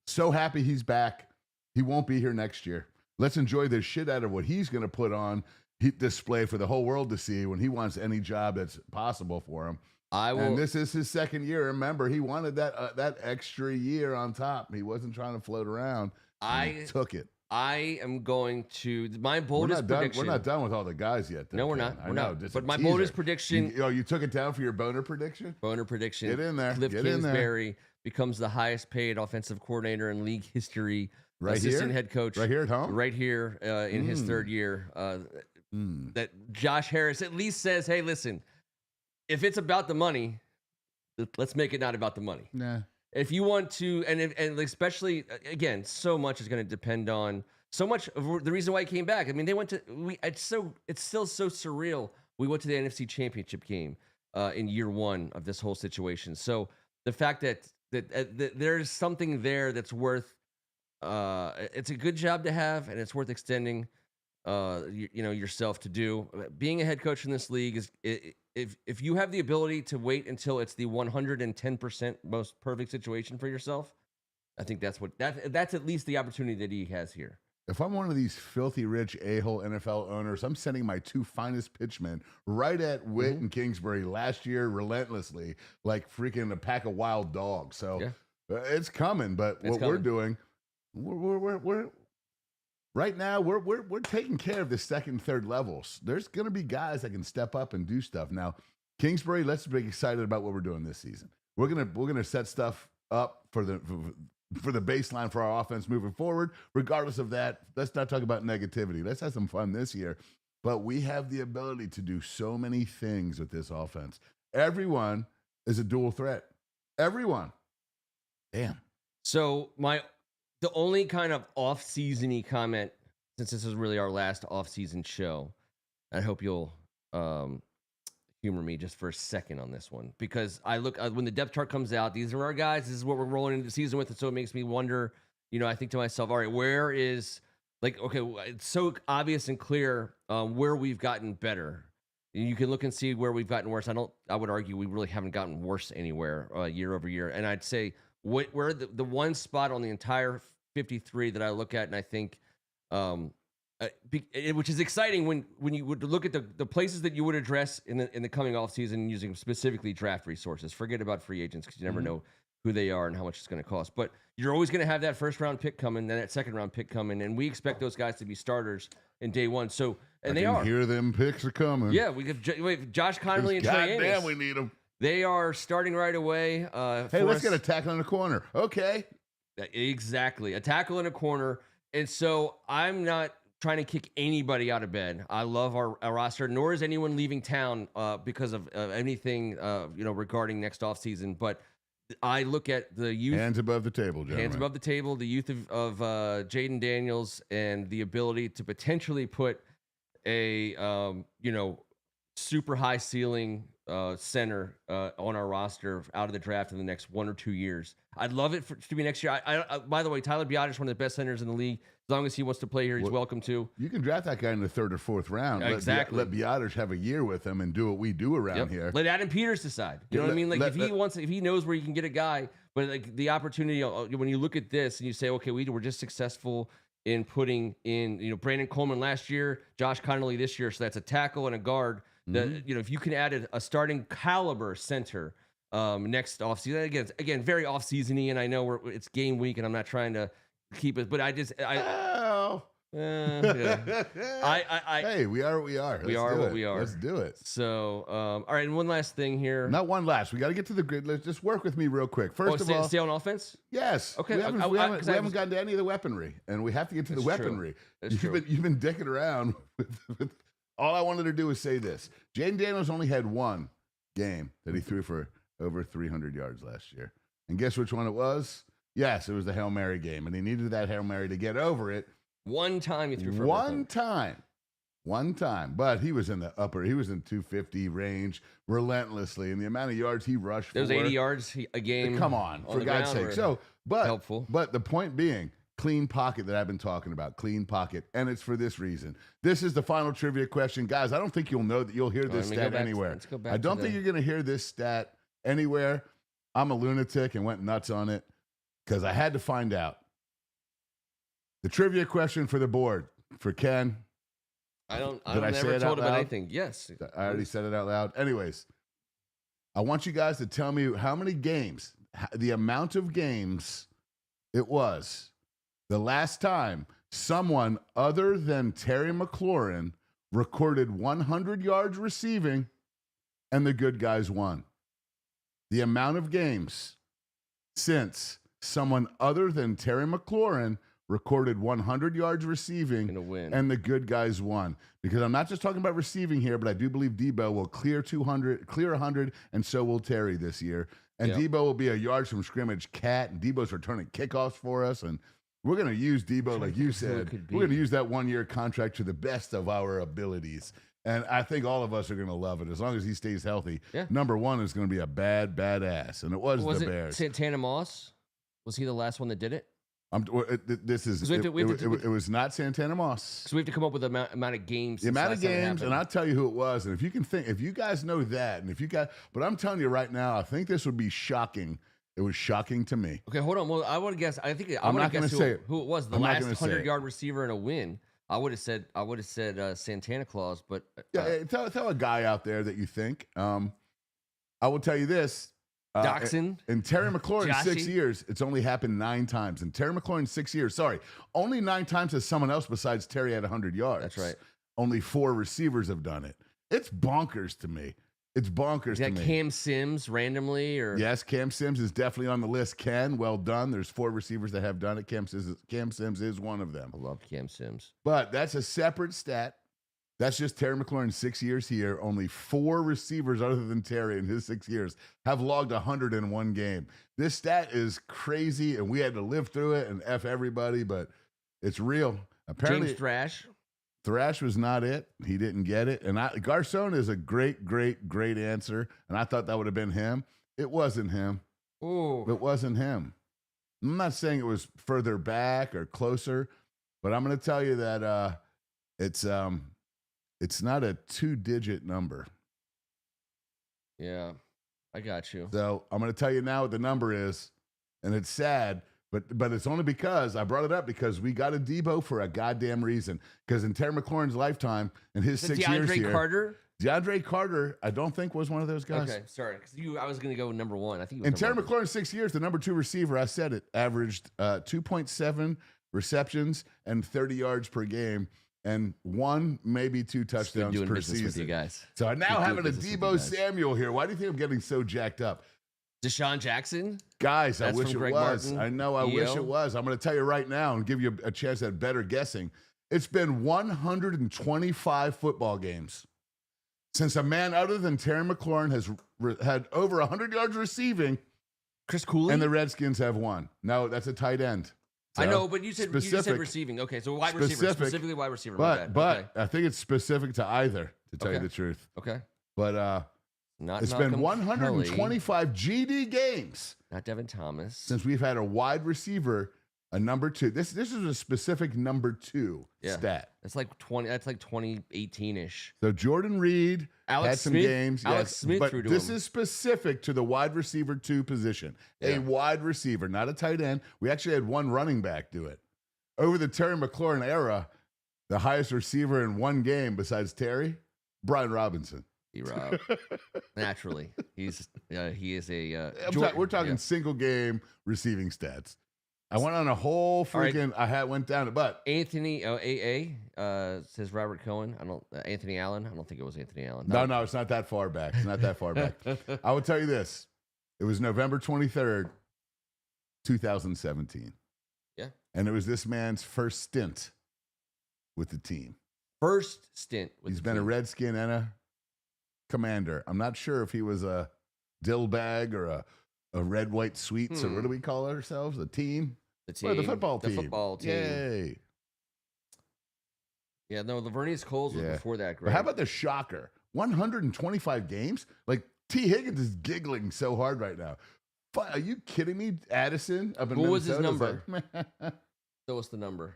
So happy he's back. He won't be here next year. Let's enjoy the shit out of what he's going to put on display for the whole world to see when he wants any job that's possible for him. And this is his second year. Remember, he wanted that extra year on top. He wasn't trying to float around. He took it. I am going to my boldest prediction. We're not done with all the guys yet. Though, no, we're Ken. not. We're not. But my teaser. boldest prediction. You took it down for your boner prediction. Boner prediction. Get in there. Cliff Get Kingsbury in there. Becomes the highest paid offensive coordinator in league history. Right assistant here? head coach. Right here at home. Right here in his third year. That Josh Harris at least says, "Hey, listen, if it's about the money, let's make it not about the money." Nah. If you want to, and especially again, so much is going to depend on so much of the reason why he came back. I mean, they went to it's still so surreal. We went to the NFC Championship game in year 1 of this whole situation. So the fact that there's something there that's worth it's a good job to have, and it's worth extending yourself to do. Being a head coach in this league is if you have the ability to wait until it's the 110% most perfect situation for yourself, I think that's at least the opportunity that he has here. If I'm one of these filthy rich a-hole NFL owners, I'm sending my 2 finest pitchmen right at Witt and Kingsbury last year relentlessly, like freaking a pack of wild dogs. So it's coming. But we're doing, we're right now we're taking care of the second, third levels. There's going to be guys that can step up and do stuff. Now, Kingsbury, let's be excited about what we're doing this season. We're gonna set stuff up for the baseline for our offense moving forward. Regardless of that, let's not talk about negativity. Let's have some fun this year. But we have the ability to do so many things with this offense. Everyone is a dual threat. Everyone. Damn. So the only kind of off-season-y comment, since this is really our last off-season show, I hope you'll humor me just for a second on this one, because I look when the depth chart comes out, these are our guys. This is what we're rolling into the season with, and so it makes me wonder. I think to myself, all right, where is it's so obvious and clear where we've gotten better. You can look and see where we've gotten worse. I would argue we really haven't gotten worse anywhere year over year. And I'd say where the one spot on the entire 53 that I look at and I think, which is exciting when you would look at the places that you would address in the coming offseason using specifically draft resources. Forget about free agents because you never know who they are and how much it's going to cost. But you're always going to have that first round pick coming, then that second round pick coming, and we expect those guys to be starters in day one. So they are. Hear them picks are coming. Yeah, we have Josh Connolly and Trey Amos. Goddamn, we need them. They are starting right away. Hey, let's get a tackle in the corner. Okay. Exactly. A tackle in a corner. And so I'm not trying to kick anybody out of bed. I love our roster, nor is anyone leaving town because of anything regarding next offseason. But I look at the youth. Hands above the table, gentlemen. Hands above the table, the youth of Jaden Daniels, and the ability to potentially put a super high ceiling center on our roster out of the draft in the next 1 or 2 years. I'd love it to be next year. I by the way, Tyler Biotis is one of the best centers in the league. As long as he wants to play here, he's welcome to. You can draft that guy in the 3rd or 4th round. Exactly. Let Biotis have a year with him and do what we do around here. Let Adam Peters decide. You know what I mean? Like if he knows where he can get a guy, but like the opportunity when you look at this and you say, okay, we're just successful in putting in Brandon Coleman last year, Josh Connolly this year, so that's a tackle and a guard. If you can add a starting caliber center next offseason, again, very offseason-y, and I know it's game week, and I'm not trying to keep it, but hey, we are what we are. We are what we are. Let's do it. So, all right, and one last thing here. Not one last. We got to get to the grid. Let's just work with me real quick. First of all, stay on offense. Yes. Okay. We haven't gotten to any of the weaponry, and we have to get to the weaponry. You've been dicking around with. All I wanted to do was say this: Jaden Daniels only had one game that he threw for over 300 yards last year. And guess which one it was? Yes, it was the Hail Mary game. And he needed that Hail Mary to get over it. One time he threw for One time. But he was in the 250 range relentlessly. And the amount of yards he rushed Those 80 yards a game. Come on, for God's sake. So, but helpful. But the point being, clean pocket that I've been talking about, clean pocket. And it's for this reason. This is the final trivia question. Guys, I don't think you'll know that you'll hear this stat anywhere. I don't think you're going to hear this stat anywhere. I'm a lunatic and went nuts on it because I had to find out. The trivia question for the board for Ken. I'm never told about anything. Yes. I already said it out loud. Anyways, I want you guys to tell me how many games, the amount of games it was the last time someone other than Terry McLaurin recorded 100 yards receiving and the good guys won. The amount of games since someone other than Terry McLaurin recorded 100 yards receiving and the good guys won. Because I'm not just talking about receiving here, but I do believe Debo will clear 100, and so will Terry this year. And Debo will be a yards from scrimmage cat, and Debo's returning kickoffs for us. And we're going to use Debo, like you said. We're going to use that one-year contract to the best of our abilities. And I think all of us are going to love it as long as he stays healthy. Yeah. Number one is going to be a badass, and it was the Bears. Santana Moss? Was he the last one that did it? It was not Santana Moss. So we have to come up with the amount of games. The amount of games, and I'll tell you who it was. And if you can think, if you guys know that, but I'm telling you right now, I think this would be shocking. It was shocking to me. Okay, hold on. Well, I want to guess. I think I'm not going to say who it was. The last 100-yard receiver in a win. I would have said Santana Claus, but tell a guy out there that you think. I will tell you this. Doxson. In Terry McLaurin in 6 years, it's only happened 9 times. In Terry McLaurin 6 years, only 9 times has someone else besides Terry had 100 yards. That's right. Only 4 receivers have done it. It's bonkers to me. It's bonkers to me. Cam Sims randomly? Yes, Cam Sims is definitely on the list. Ken, well done. There's 4 receivers that have done it. Cam Sims is one of them. I love Cam Sims. But that's a separate stat. That's just Terry McLaurin 6 years here. Only 4 receivers other than Terry in his 6 years have logged 100 in one game. This stat is crazy, and we had to live through it and F everybody, but it's real. Apparently, James Thrash. Thrash was not it. He didn't get it. And Garcon is a great answer, and I thought that would have been him. It wasn't him. Ooh. It wasn't him. I'm not saying it was further back or closer, but I'm going to tell you that it's not a 2-digit number. Yeah, I got you. So I'm going to tell you now what the number is, and it's sad, but it's only because I brought it up because we got a Debo for a goddamn reason. Because in Terry McLaurin's lifetime, in his 6 years here, DeAndre Carter, I don't think was one of those guys. Okay, sorry, because I was going to go number 1. I think in Terry McLaurin's 6 years, the number 2 receiver, I said it, averaged 2.7 receptions and 30 yards per game. And 1, maybe 2 touchdowns per season. With you guys. So I'm now having a Debo Samuel here. Why do you think I'm getting so jacked up? Deshaun Jackson? Guys, I wish it was. I know, I wish it was. I'm going to tell you right now and give you a chance at better guessing. It's been 125 football games since a man other than Terry McLaurin has had over 100 yards receiving. Chris Cooley? And the Redskins have won. No, that's a tight end. So I know, but you said receiving. Okay, so wide receiver, specifically wide receiver. But okay. I think it's specific to either, to tell you the truth. Okay. But it's been 125 GD games. Not Devin Thomas. Since we've had a wide receiver, a number 2. This is a specific number 2 stat. That's like 2018-ish. So Jordan Reed had some games. Alex Smith but this is specific to the wide receiver 2 position. A wide receiver, not a tight end. We actually had one running back do it. Over the Terry McLaurin era, the highest receiver in one game besides Terry, Brian Robinson. D-Rob. Naturally. He is a... we're talking single game receiving stats. I went on a whole freaking. I went down it, but Anthony says Robert Cohen. Anthony Allen. I don't think it was Anthony Allen. No, it's not that far back. It's not that far back. I will tell you this: it was November 23rd, 2017. Yeah, and it was this man's first stint with the team. First stint. He's been a Redskin and a Commander. I'm not sure if he was a dill bag or a red, white sweets, or what do we call ourselves? The team? The team. Or the football team. The football team. Yay. Yeah, no, Laveranues Coles was before that, Greg. But how about the shocker? 125 games? Like, T. Higgins is giggling so hard right now. Are you kidding me, Addison? Up in what was his Minnesota? number? So what's the number?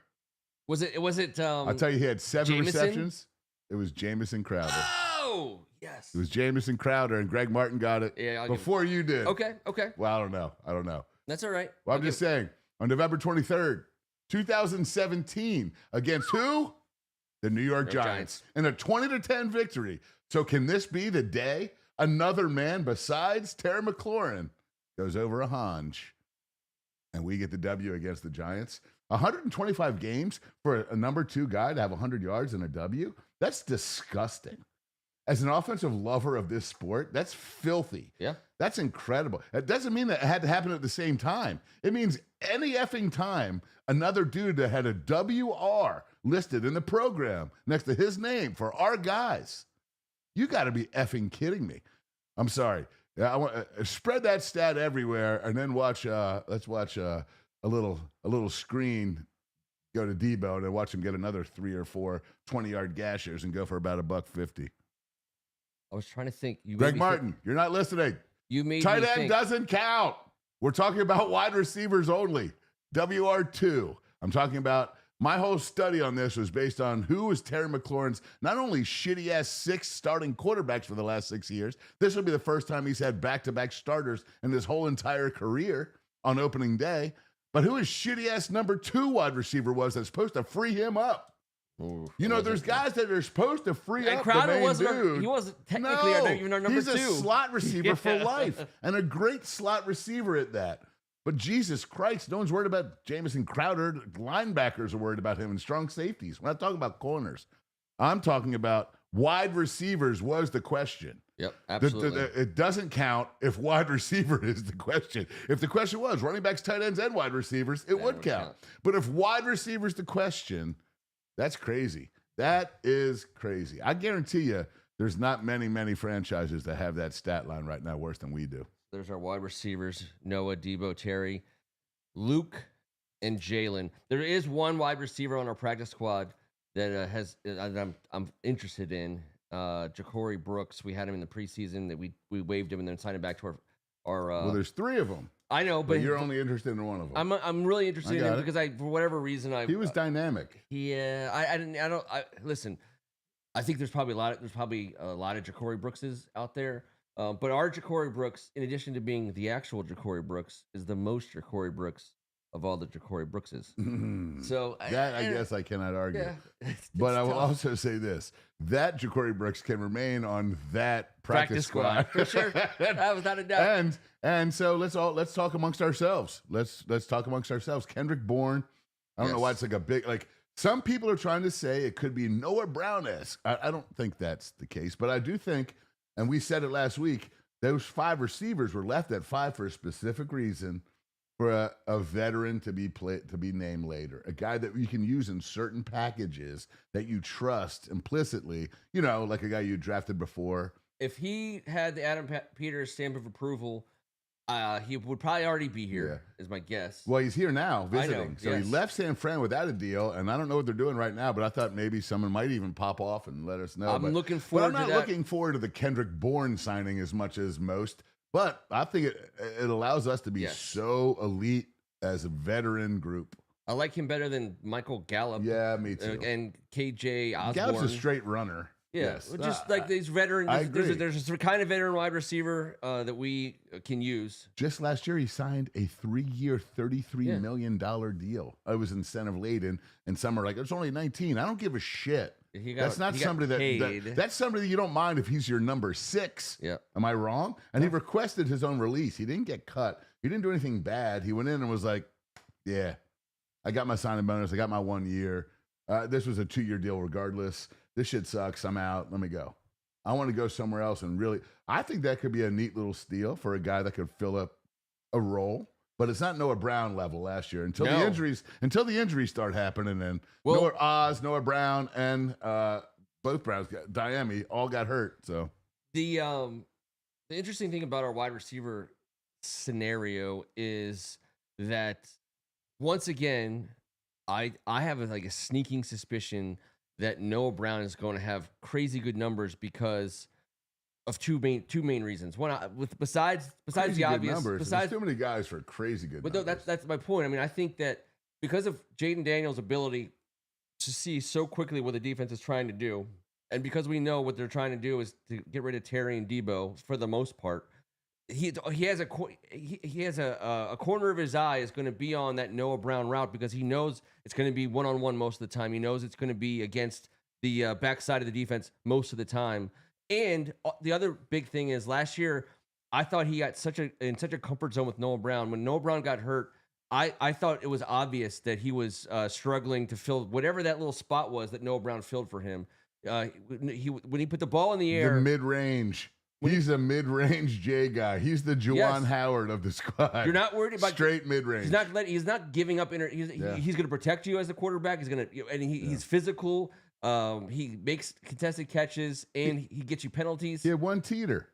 Was it? I'll tell you, he had 7 Jamison? receptions. It was Jamison Crowder. Oh, yes. It was Jamison Crowder, and Greg Martin got it before you did. Okay. Well, I don't know. That's all right. Well, I'm just saying, on November 23rd, 2017, against who? The New York Giants. In a 20-10 victory. So can this be the day another man besides Terry McLaurin goes over a hunch and we get the W against the Giants? 125 games for a number 2 guy to have 100 yards and a W? That's disgusting. As an offensive lover of this sport, that's filthy. Yeah. That's incredible. It doesn't mean that it had to happen at the same time. It means any effing time another dude that had a WR listed in the program next to his name for our guys. You got to be effing kidding me. I'm sorry. I want spread that stat everywhere, and then watch. Let's watch a little screen. Go to Debo and watch him get another 3 or 4 20-yard gashers and go for about $150. I was trying to think. Greg Martin, you're not listening. You made tight me end think. Doesn't count. We're talking about wide receivers only. WR2. I'm talking about my whole study on this was based on who was Terry McLaurin's not only shitty ass 6 starting quarterbacks for the last 6 years. This will be the first time he's had back-to-back starters in his whole entire career on opening day. But who his shitty ass number 2 wide receiver was that's supposed to free him up. Ooh, there's guys that are supposed to free up Crowder the main dude. He wasn't technically even our number 2. He's a slot receiver for life, and a great slot receiver at that. But Jesus Christ, no one's worried about Jamison Crowder. Linebackers are worried about him and strong safeties. We're not talking about corners. I'm talking about wide receivers was the question. Yep, absolutely. It doesn't count if wide receiver is the question. If the question was running backs, tight ends, and wide receivers, it would count. But if wide receiver is the question, that's crazy. That is crazy. I guarantee you there's not many franchises that have that stat line right now worse than we do. There's our wide receivers, Noah, Debo, Terry, Luke, and Jalen. There is one wide receiver on our practice squad that I'm interested in. Ja'Cory Brooks. We had him in the preseason that we waived him and then signed him back to our well, there's 3 of them. I know, but you're only interested in one of them. I'm really interested in him because for whatever reason he was dynamic. Yeah, listen. I think there's probably a lot of Ja'Cory Brookses out there. But our Ja'Cory Brooks, in addition to being the actual Ja'Cory Brooks, is the most Ja'Cory Brooks of all the Ja'Cory Brookses. So I guess I cannot argue. Yeah, but I will also say this: that Ja'Cory Brooks can remain on that practice squad for sure, without a doubt. And so let's talk amongst ourselves. Let's talk amongst ourselves. Kendrick Bourne. I don't know why it's like a big like. Some people are trying to say it could be Noah Brown-esque. I don't think that's the case, but I do think. And we said it last week, those 5 receivers were left at 5 for a specific reason, for a veteran to be named later, a guy that you can use in certain packages that you trust implicitly, like a guy you drafted before. If he had the Adam Peters stamp of approval, he would probably already be here, is my guess. Well, he's here now visiting. I know, so he left San Fran without a deal, and I don't know what they're doing right now, but I thought maybe someone might even pop off and let us know. I'm looking forward to that. I'm not looking forward to the Kendrick Bourne signing as much as most, but I think it allows us to be so elite as a veteran group. I like him better than Michael Gallup. Yeah, me too. And KJ Osborne. Gallup's a straight runner. Yeah, yes. Just like these veterans. I agree. There's a kind of veteran wide receiver that we can use. Just last year, he signed a 3-year, $33 million deal. It was incentive laden, and some are like, it's only 19. I don't give a shit. That's somebody that's somebody you don't mind if he's your number 6. Yeah. Am I wrong? And he requested his own release. He didn't get cut. He didn't do anything bad. He went in and was like, yeah, I got my signing bonus. I got my 1 year. This was a 2-year deal regardless. This shit sucks. I'm out. Let me go. I want to go somewhere else. And really, I think that could be a neat little steal for a guy that could fill up a role. But it's not Noah Brown level last year until the injuries start happening. And Noah Brown, and both Browns, Diami, all got hurt. So the The interesting thing about our wide receiver scenario is that once again, I have a sneaking suspicion that Noah Brown is going to have crazy good numbers because of two main reasons. One, besides crazy the obvious, numbers. There's too many guys for crazy good. But numbers. No, that's my point. I mean, I think that because of Jaden Daniels' ability to see so quickly what the defense is trying to do, and because we know what they're trying to do is to get rid of Terry and Debo for the most part, he has a corner of his eye is going to be on that Noah Brown route because he knows it's going to be one-on-one most of the time. He knows it's going to be against the backside of the defense most of the time. And the other big thing is last year, I thought he got in such a comfort zone with Noah Brown. When Noah Brown got hurt, I thought it was obvious that he was struggling to fill whatever that little spot was that Noah Brown filled for him. When he put the ball in the air, the mid-range. He's a mid-range J guy. He's the Juwan Howard of the squad. You're not worried about straight mid-range. He's not giving up. He's going to protect you as the quarterback. He's going to, and he's physical. He makes contested catches and he gets you penalties. He had one teeter,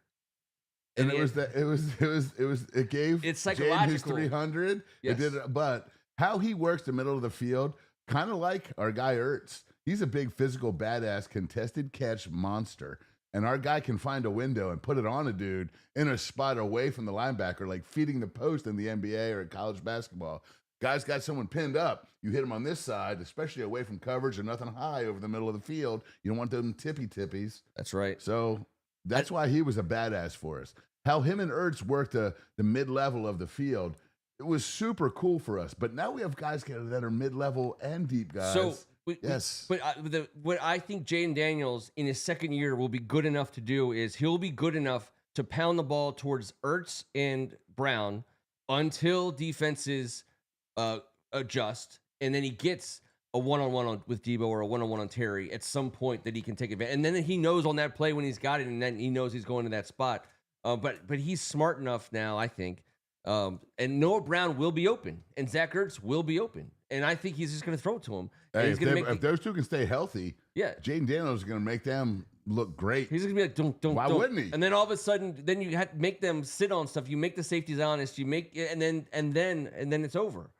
and it gave it's psychological. His 300. Yes. It did, but how he works the middle of the field, kind of like our guy Ertz. He's a big physical badass contested catch monster. And our guy can find a window and put it on a dude in a spot away from the linebacker, like feeding the post in the NBA or college basketball. Guys got someone pinned up. You hit him on this side, especially away from coverage or nothing high over the middle of the field. You don't want them tippy-tippies. That's right. So that's why he was a badass for us. How him and Ertz worked the mid-level of the field, it was super cool for us. But now we have guys that are mid-level and deep guys. So yes. What I think Jaden Daniels in his second year will be good enough to do is he'll be good enough to pound the ball towards Ertz and Brown until defenses adjust, and then he gets a one-on-one with Debo or a one-on-one on Terry at some point that he can take advantage. And then he knows on that play when he's got it, and then he knows he's going to that spot. But he's smart enough now, I think. And Noah Brown will be open, and Zach Ertz will be open. And I think he's just going to throw it to him. Hey, if those two can stay healthy, Jaden Daniels is going to make them look great. He's going to be like, don't. Why wouldn't he? And then all of a sudden, then you have to make them sit on stuff. You make the safeties honest. You make, and then it's over.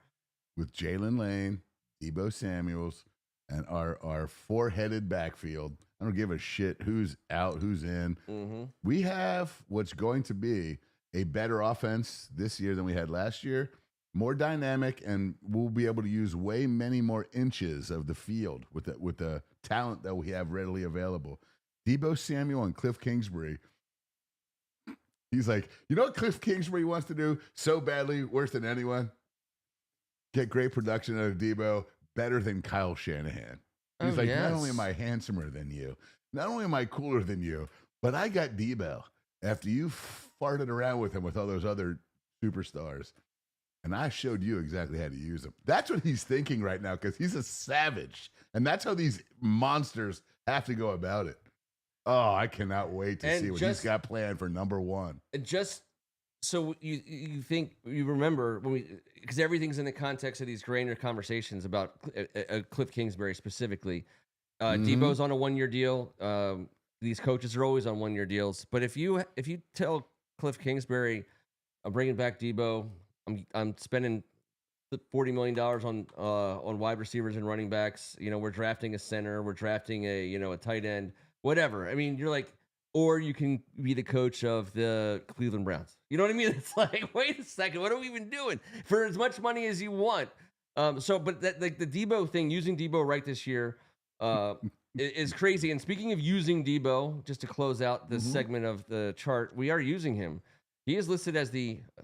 With Jalen Lane, Debo Samuels, and our four-headed backfield, I don't give a shit who's out, who's in. Mm-hmm. We have what's going to be a better offense this year than we had last year. More dynamic, and we'll be able to use way many more inches of the field with the talent that we have readily available. Debo Samuel and Cliff Kingsbury. He's like, you know what Cliff Kingsbury wants to do so badly, worse than anyone? Get great production out of Debo, better than Kyle Shanahan. He's not only am I handsomer than you, not only am I cooler than you, but I got Debo after you farted around with him with all those other superstars. And I showed you exactly how to use them. That's what he's thinking right now because he's a savage. And that's how these monsters have to go about it. Oh, I cannot wait to see what he's got planned for number one. Just so you remember because everything's in the context of these grainer conversations about Cliff Kingsbury specifically. Debo's on a 1-year deal. These coaches are always on 1-year deals. But if you tell Cliff Kingsbury, I'm bringing back Debo. I'm spending $40 million on wide receivers and running backs. We're drafting a center. We're drafting a tight end. Whatever. I mean, you're like, or you can be the coach of the Cleveland Browns. You know what I mean? It's like, wait a second, what are we even doing for as much money as you want? But that, like the Debo thing, using Debo right this year, is crazy. And speaking of using Debo, just to close out this segment of the chart, we are using him. He is listed as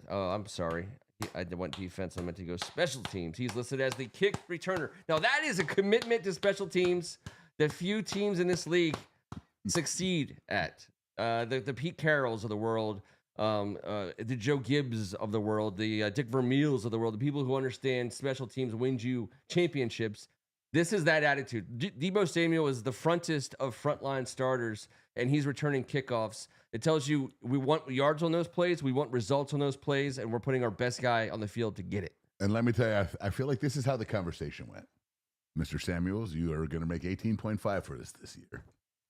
I'm sorry. I went defense. I meant to go special teams. He's listed as the kick returner. Now, that is a commitment to special teams that few teams in this league succeed at. The Pete Carrolls of the world, the Joe Gibbs of the world, the Dick Vermeils of the world, the people who understand special teams wins you championships. This is that attitude. Debo Samuel is the frontest of frontline starters, and he's returning kickoffs. It tells you we want yards on those plays, we want results on those plays, and we're putting our best guy on the field to get it. And let me tell you, I feel like this is how the conversation went. Mr. Samuels, you are going to make 18.5 for this year.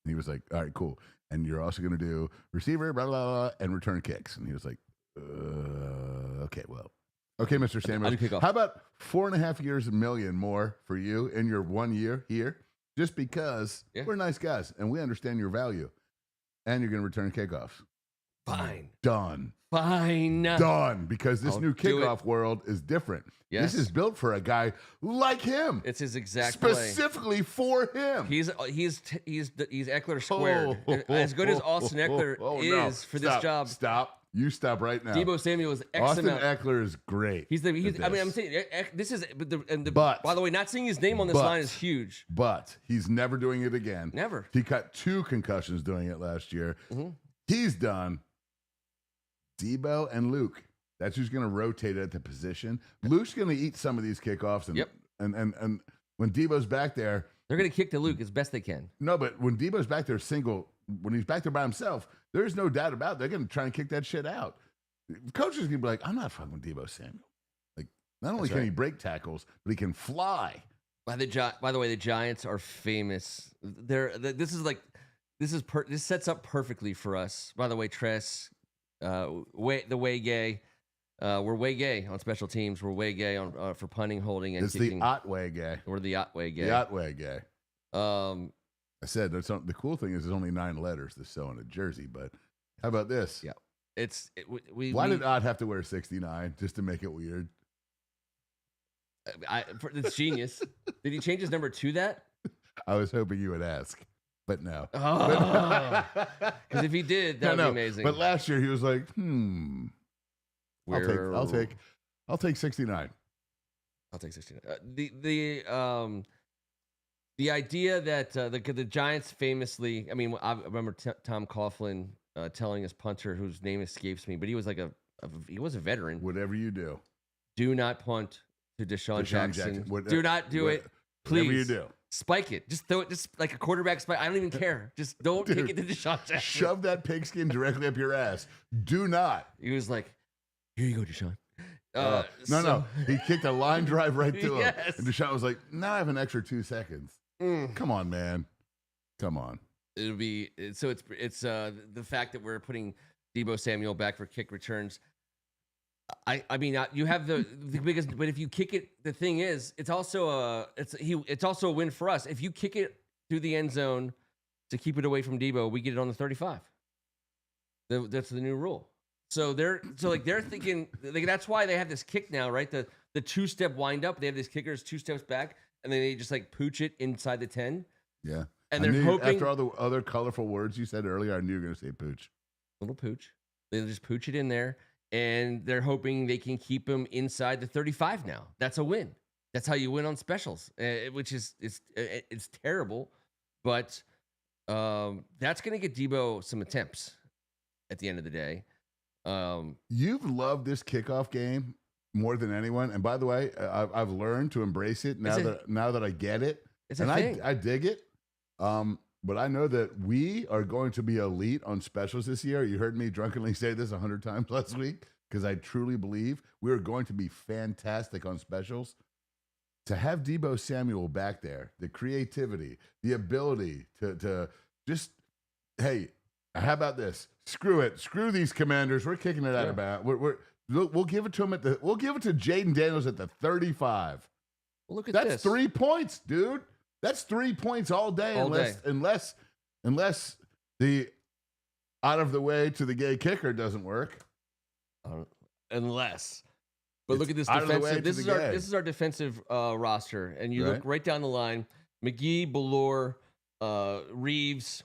And he was like, all right, cool. And you're also going to do receiver, blah, blah, blah, and return kicks. And he was like, okay, well. Okay, Mr. Samuels. How about 4.5 years, $1 million more for you in your 1 year here? Just because we're nice guys and we understand your value. And you're going to return kickoffs. Fine. Done. Fine. Done. Because this new kickoff world is different. Yes. This is built for a guy like him. It's his exact specifically for him. He's Eckler squared. As good as Austin Eckler is for this job. Stop. You stop right now. Deebo Samuel is Austin Eckler is great. I mean, I'm saying this is. But by the way, not seeing his name on this line is huge. But he's never doing it again. Never. He got 2 concussions doing it last year. Mm-hmm. He's done. Deebo and Luke. That's who's going to rotate at the position. Luke's going to eat some of these kickoffs. And when Deebo's back there, they're going to kick to Luke as best they can. No, but when Deebo's back there when he's back there by himself, there's no doubt about it. They're going to try and kick that shit out. Coaches going to be like, I'm not fucking with Deebo Samuel. Like, not only can he break tackles, but he can fly. By the way, the Giants are famous. This sets up perfectly for us. By the way, Tress, way gay. We're way gay on special teams. We're way gay on for punting, holding, and kicking. It's the Otway gay. We're the Otway gay. The Otway gay. I said the cool thing is there's only 9 letters to sew in a jersey, but how about this? Yeah, Why did Ott have to wear 69 just to make it weird? It's genius. Did he change his number to that? I was hoping you would ask, but no. Because if he did, that would be amazing. But last year he was like, I'll take 69. I'll take 69. The idea that the Giants famously, I mean, I remember Tom Coughlin telling his punter, whose name escapes me, but he was like he was a veteran. Whatever you do not punt to Deshaun Jackson. Do not do it. Please. Whatever you do. Spike it. Just throw it, just like a quarterback spike. I don't even care. Just don't take it to Deshaun Jackson. Shove that pigskin directly up your ass. Do not. He was like, here you go, Deshaun. No. He kicked a line drive right to him. And Deshaun was like, now I have an extra 2 seconds. Come on, man. Come on. It'll be it's the fact that we're putting Deebo Samuel back for kick returns. I mean, you have the biggest, but if you kick it, the thing is, it's also a win for us. If you kick it through the end zone to keep it away from Deebo, we get it on the 35. That's the new rule. So they're thinking that's why they have this kick now, right? The 2-step wind up. They have these kickers 2 steps back, and then they just like pooch it inside the 10. Yeah, and they're hoping after all the other colorful words you said earlier, I knew you were going to say pooch. Little pooch. They just pooch it in there. And they're hoping they can keep him inside the 35 now. That's a win. That's how you win on specials, which is it's terrible, but that's going to get Deebo some attempts at the end of the day. You've loved this kickoff game more than anyone, and by the way, I've learned to embrace it now that I get it, and I dig it. But I know that we are going to be elite on specials this year. You heard me drunkenly say this 100 times last week because I truly believe we are going to be fantastic on specials. To have Deebo Samuel back there, the creativity, the ability to just, hey, how about this? Screw it. Screw these Commanders. We're kicking it out of bounds. We'll give it to him we'll give it to Jaden Daniels at the 35. Well, look at That's 3 points, dude. That's 3 points all day, unless the out of the way to the gay kicker doesn't work. But look at this defensive. This is our defensive roster, and you look right down the line: McGee, Ballore, Reeves,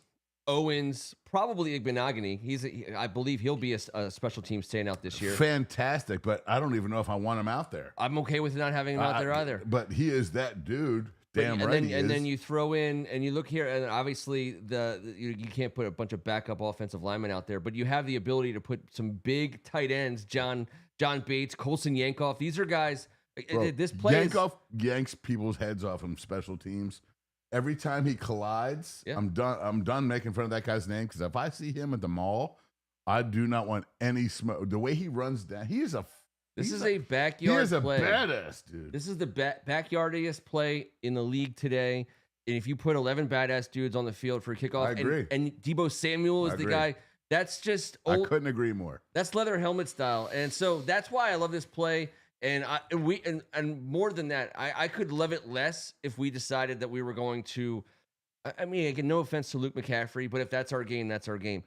Owens, probably Igbenogany. I believe he'll be a special team standout this year. Fantastic, but I don't even know if I want him out there. I'm okay with not having him out there either. But he is that dude. Then you throw in and you look here, and obviously you can't put a bunch of backup offensive linemen out there, but you have the ability to put some big tight ends, John Bates, Colson Yankoff. These are guys. Bro, this play Yankoff yanks people's heads off on special teams. Every time he collides, I'm done making fun of that guy's name, because if I see him at the mall, I do not want any smoke. The way he runs down, This is a backyard play. He is a badass, dude. This is the backyardiest play in the league today. and if you put 11 badass dudes on the field for a kickoff, I agree. and Deebo Samuel is the guy, that's just I couldn't agree more. That's leather helmet style, and so that's why I love this play. And more than that, I could love it less if we decided that we were going to. I mean, again, no offense to Luke McCaffrey, but if that's our game, that's our game.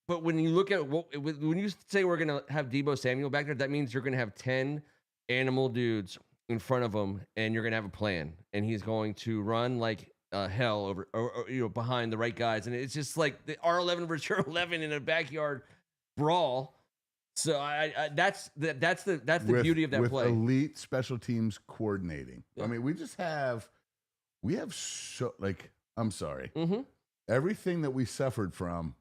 But when you look at when you say we're going to have Deebo Samuel back there, that means you're going to have 10 animal dudes in front of him, and you're going to have a plan, and he's going to run like hell over, or behind the right guys, and it's just like the R11 versus R11 in a backyard brawl. So that's the beauty of that with play. Elite special teams coordinating. Yeah. I mean, we have so, like, I'm sorry, Mm-hmm. everything that we suffered from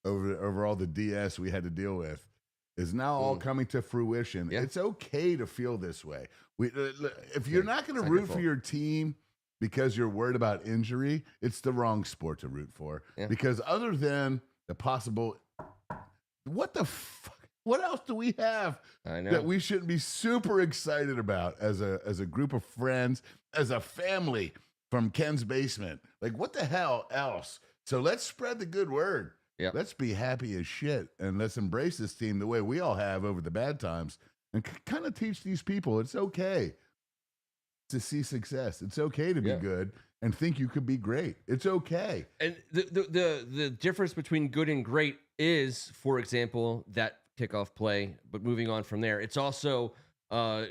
over all the DS we had to deal with is now all coming to fruition. Yeah. It's okay to feel this way. If you're not going to root for your team because you're worried about injury, it's the wrong sport to root for. Yeah. Because other than the possible, what else do we have that we shouldn't be super excited about as a group of friends, as a family from Ken's basement? Like, what the hell else? So let's spread the good word. Yep. Let's be happy as shit, and let's embrace this team the way we all have over the bad times, and kind of teach these people it's okay to see success. It's okay to be good and think you could be great. It's okay. And the difference between good and great is, for example, that kickoff play. But moving on from there, it's also now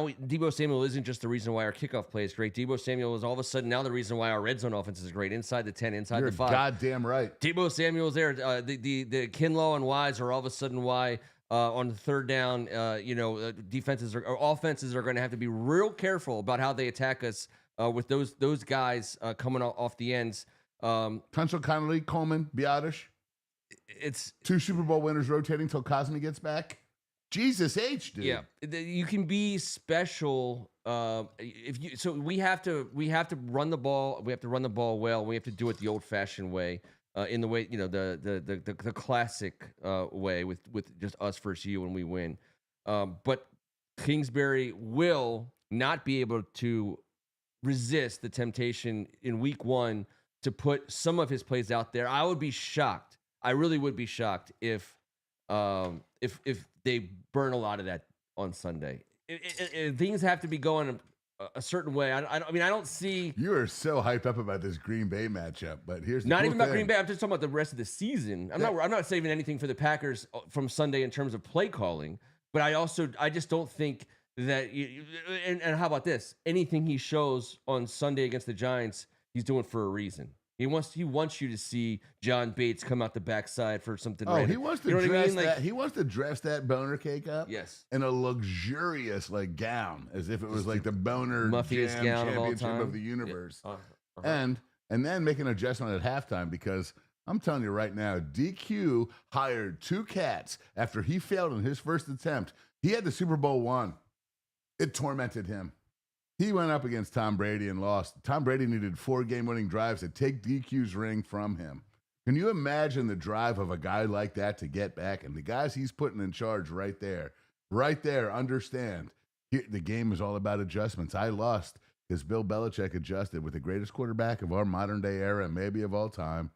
Deebo Samuel isn't just the reason why our kickoff play is great. Deebo Samuel is all of a sudden now the reason why our red zone offense is great, inside the 10, inside You're the 5. Goddamn right. Deebo Samuel's there. The Kinlaw and Wise are all of a sudden why on the third down, defenses or offenses are going to have to be real careful about how they attack us with those guys coming off the ends. Tunchel, Connolly, Coleman, Biotish. It's 2 Super Bowl winners rotating till Cosme gets back. Jesus H, dude. Yeah, you can be special we have to run the ball. We have to run the ball well. We have to do it the old-fashioned way, in the way the classic way with just us versus you when we win. But Kingsbury will not be able to resist the temptation in week 1 to put some of his plays out there. I would be shocked. I really would be shocked if they burn a lot of that on Sunday. Things have to be going a certain way. I don't see. You are so hyped up about this Green Bay matchup, but here's the not cool even about thing. Green Bay. I'm just talking about the rest of the season. I'm not saving anything for the Packers from Sunday in terms of play calling. But I just don't think that. And how about this? Anything he shows on Sunday against the Giants, he's doing for a reason. He wants you to see John Bates come out the backside for something. Oh, random. he wants to dress that. He wants to dress that boner cake up. Yes, in a luxurious gown, as if it was like the boner muffiest gown championship of all time of the universe. Yeah. And then make an adjustment at halftime, because I'm telling you right now, DQ hired 2 cats after he failed in his first attempt. He had the Super Bowl 1. It tormented him. He went up against Tom Brady and lost. Tom Brady needed 4 game-winning drives to take DQ's ring from him. Can you imagine the drive of a guy like that to get back? And the guys he's putting in charge right there, understand. The game is all about adjustments. I lost because Bill Belichick adjusted with the greatest quarterback of our modern-day era, maybe of all time.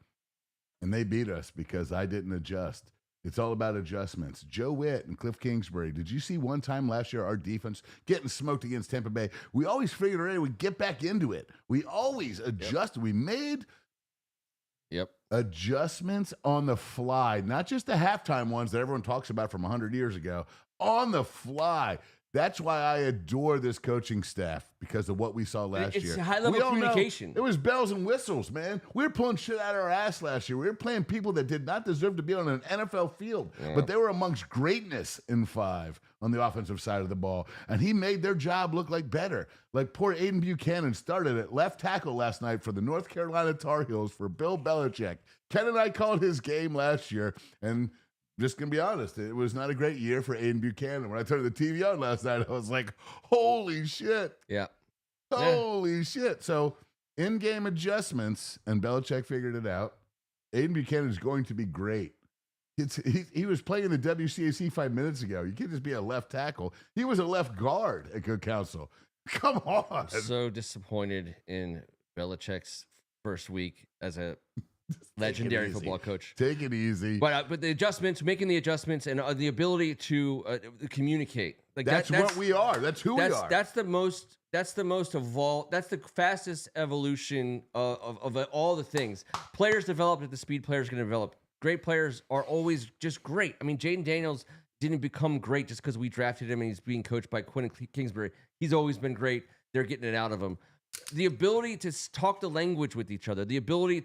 And they beat us because I didn't adjust. It's all about adjustments. Joe Witt and Cliff Kingsbury. Did you see one time last year our defense getting smoked against Tampa Bay? We always figured out we'd get back into it. We always adjusted. Yep. We made adjustments on the fly, not just the halftime ones that everyone talks about from 100 years ago. On the fly. That's why I adore this coaching staff, because of what we saw last year. It's high-level communication. It was bells and whistles, man. We were pulling shit out of our ass last year. We were playing people that did not deserve to be on an NFL field, but they were amongst greatness in 5 on the offensive side of the ball, and he made their job look like better. Like poor Aiden Buchanan started at left tackle last night for the North Carolina Tar Heels for Bill Belichick. Ken and I called his game last year, and just going to be honest, it was not a great year for Aiden Buchanan. When I turned the TV on last night, I was like, holy shit. Yeah. Holy shit. So, in-game adjustments, and Belichick figured it out. Aiden Buchanan is going to be great. He was playing in the WCAC 5 minutes ago. You can't just be a left tackle. He was a left guard at Good Counsel. Come on. So disappointed in Belichick's first week as a legendary football coach. Take it easy. But the adjustments, making the adjustments, and the ability to communicate. Like that's what we are. That's who we are. That's the most evolved. That's the fastest evolution of all the things. Players develop at the speed players can develop. Great players are always just great. I mean, Jaden Daniels didn't become great just because we drafted him and he's being coached by Quinn Kingsbury. He's always been great. They're getting it out of him. The ability to talk the language with each other, the ability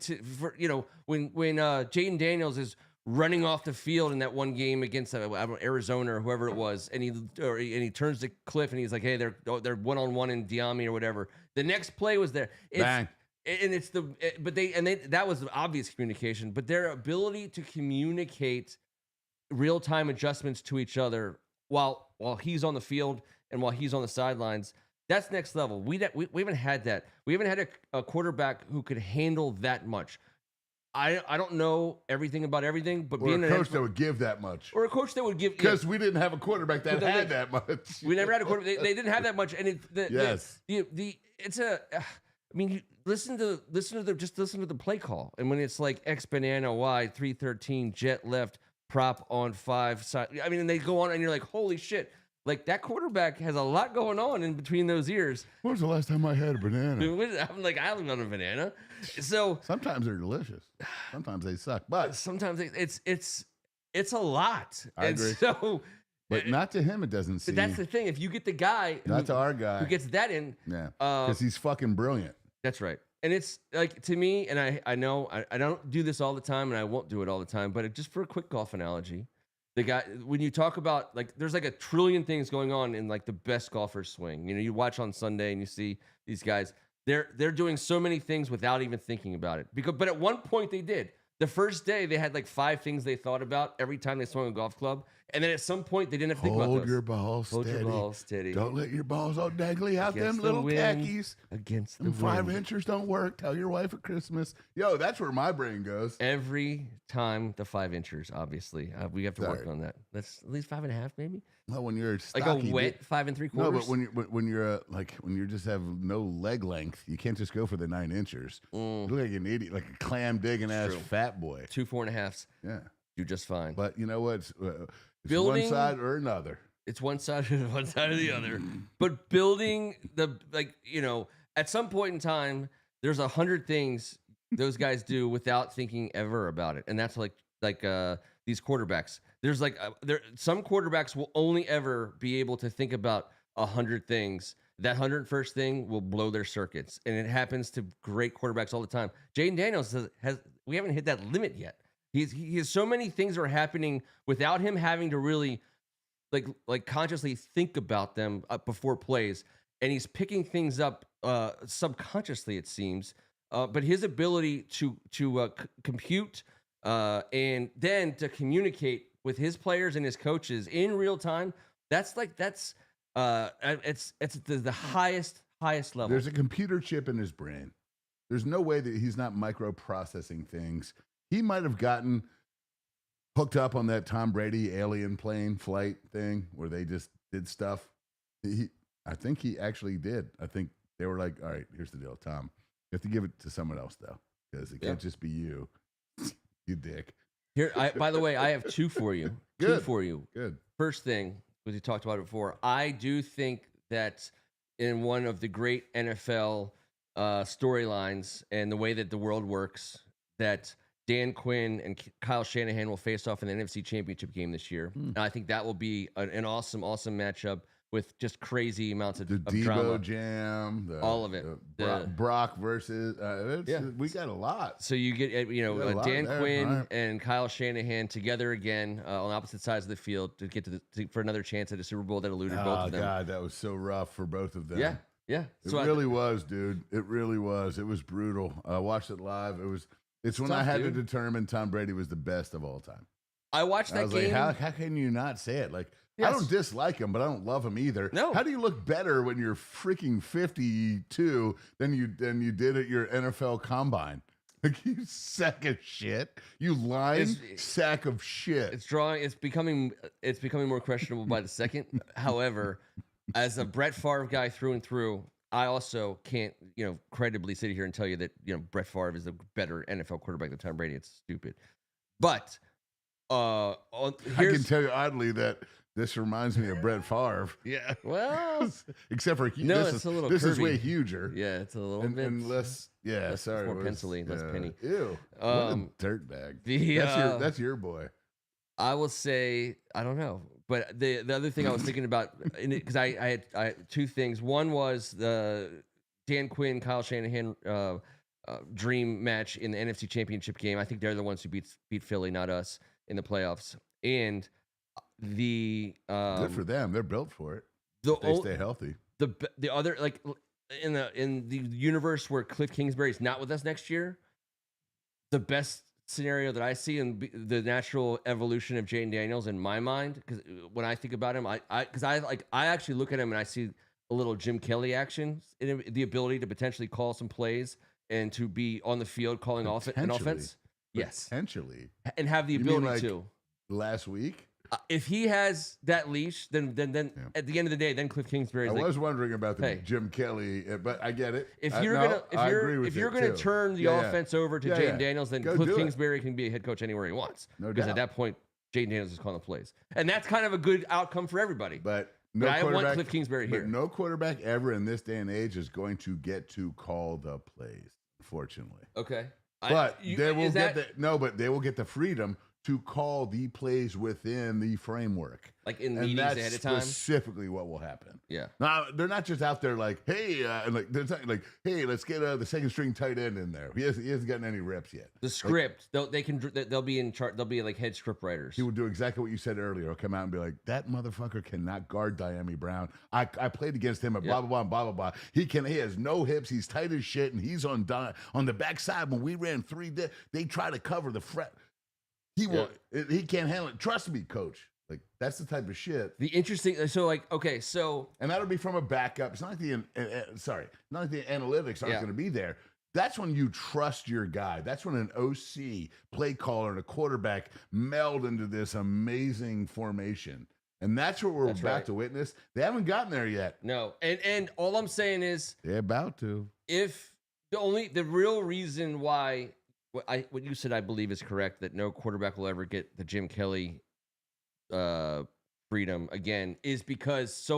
when Jaden Daniels is running off the field in that one game against Arizona or whoever it was, and he turns to Cliff and he's like, "Hey, they're 1-on-1 in Diami or whatever." The next play was there. Bang. And that was obvious communication, but their ability to communicate real-time adjustments to each other while he's on the field and while he's on the sidelines. That's next level. We haven't had that. We haven't had a quarterback who could handle that much. I don't know everything about everything, but being a coach that would give that much, or a coach that would give, because we didn't have a quarterback that had that much. We never had a quarterback. They didn't have that much, and I mean, listen to the play call, and when it's like X banana Y 313 jet left prop on 5 side. I mean, and they go on, and you're like, holy shit. Like, that quarterback has a lot going on in between those ears. When was the last time I had a banana? I'm like, I live on a banana. So sometimes they're delicious. Sometimes they suck. But sometimes it's a lot. I agree. So, but not to him, it doesn't seem. But that's the thing. If you get the guy, to our guy who gets that in, because he's fucking brilliant. That's right. And it's like, to me, and I know I don't do this all the time, and I won't do it all the time, but just for a quick golf analogy. The guy, when you talk about, like, there's like a trillion things going on in like the best golfer's swing. You know, you watch on Sunday and you see these guys, they're doing so many things without even thinking about it. But at one point they did. The first day they had like 5 things they thought about every time they swung a golf club. And then at some point they didn't have to think about those. Hold your balls steady. Don't let your balls all dangly out them little khakis. Against the wind. 5 inchers don't work. Tell your wife at Christmas. Yo, that's where my brain goes. Every time the 5 inchers, obviously. We have to work on that. That's at least 5.5 maybe. Well, when you're stocky, like a wet 5 3/4. No, but when you just have no leg length, you can't just go for the 9 inchers. You look like an idiot, like a clam digging ass fat boy. 2 4.5s. Yeah, do just fine. But you know what? It's one side or another. It's one side or the other. But building at some point in time, there's 100 things those guys do without thinking ever about it, and that's like these quarterbacks. There's some quarterbacks will only ever be able to think about 100 things. That 101st thing will blow their circuits, and it happens to great quarterbacks all the time. Jaden Daniels we haven't hit that limit yet. He has so many things that are happening without him having to really like consciously think about them before plays, and he's picking things up subconsciously, it seems. But his ability to compute and then to communicate with his players and his coaches in real time, it's the highest level. There's a computer chip in his brain. There's no way that he's not microprocessing things. He might have gotten hooked up on that Tom Brady alien plane flight thing where they just did stuff. I think he actually did. I think they were like, all right, here's the deal, Tom. You have to give it to someone else, though, because it can't just be you. You dick. Here, by the way, I have 2 for you. Good. 2 for you. Good. First thing, because you talked about it before, I do think that in one of the great NFL storylines and the way that the world works, that Dan Quinn and Kyle Shanahan will face off in the NFC Championship game this year. And I think that will be an awesome matchup with just crazy amounts of Debo drama. Jam, all of it. Brock versus we got a lot. So you get Dan Quinn and Kyle Shanahan together again on opposite sides of the field to get for another chance at a Super Bowl that eluded both of them. Oh God, that was so rough for both of them. Yeah. It really was, dude. It really was. It was brutal. I watched it live. It's when I had to determine Tom Brady was the best of all time. I watched that game. Like, how can you not say it? Like, I don't dislike him, but I don't love him either. No. How do you look better when you're freaking 52 than you did at your NFL combine? Like, you sack of shit. You lying sack of shit. It's becoming more questionable by the second. However, as a Brett Favre guy through and through, I also can't, credibly sit here and tell you that, Brett Favre is a better NFL quarterback than Tom Brady. It's stupid. But I can tell you oddly that this reminds me of Brett Favre. Yeah. Well, except for it's a little this is curvy. way huger. Yeah, it's a little bit and less. Yeah, sorry, more pencily, less penny. Ew, what a dirtbag. That's your boy. I will say, I don't know, but the other thing I was thinking about, because I had two things. One was the Dan Quinn, Kyle Shanahan dream match in the NFC Championship game. I think they're the ones who beat Philly, not us, in the playoffs. And the good for them. They're built for it. They stay healthy. The other, like in the universe where Cliff Kingsbury is not with us next year, the best scenario that I see in the natural evolution of Jayden Daniels in my mind, because when I think about him, I actually look at him and I see a little Jim Kelly action, the ability to potentially call some plays and to be on the field calling an offense. Yes, potentially, and have the ability to. Last week, if he has that leash, then at the end of the day, then Cliff Kingsbury. I was wondering about the Jim Kelly, but I get it. If you're gonna turn the offense over to Jayden Daniels, then Cliff Kingsbury can be a head coach anywhere he wants. Because at that point, Jayden Daniels is calling the plays, and that's kind of a good outcome for everybody. But I want Cliff Kingsbury here. But no quarterback ever in this day and age is going to get to call the plays. Unfortunately, okay. But they will get the freedom to call the plays within the framework. Like in meetings ahead of time? Specifically what will happen. Yeah. Now, they're not just out there like, hey, hey, let's get the second string tight end in there. He hasn't gotten any reps yet. The script, they'll be in charge. They'll be like head script writers. He will do exactly what you said earlier. He'll come out and be like, that motherfucker cannot guard Diami Brown. I played against him at blah, blah, blah, blah, blah, blah. He has no hips. He's tight as shit, and he's on the backside. When we ran they try to cover the fret. He can't handle it. Trust me, coach. Like, that's the type of shit. The interesting, and that'll be from a backup. It's not like the analytics aren't going to be there. That's when you trust your guy. That's when an OC, play caller, and a quarterback meld into this amazing formation. And that's what we're about to witness. They haven't gotten there yet. No. And all I'm saying is they're about to. If the real reason why what you said, I believe, is correct, that no quarterback will ever get the Jim Kelly freedom again, is because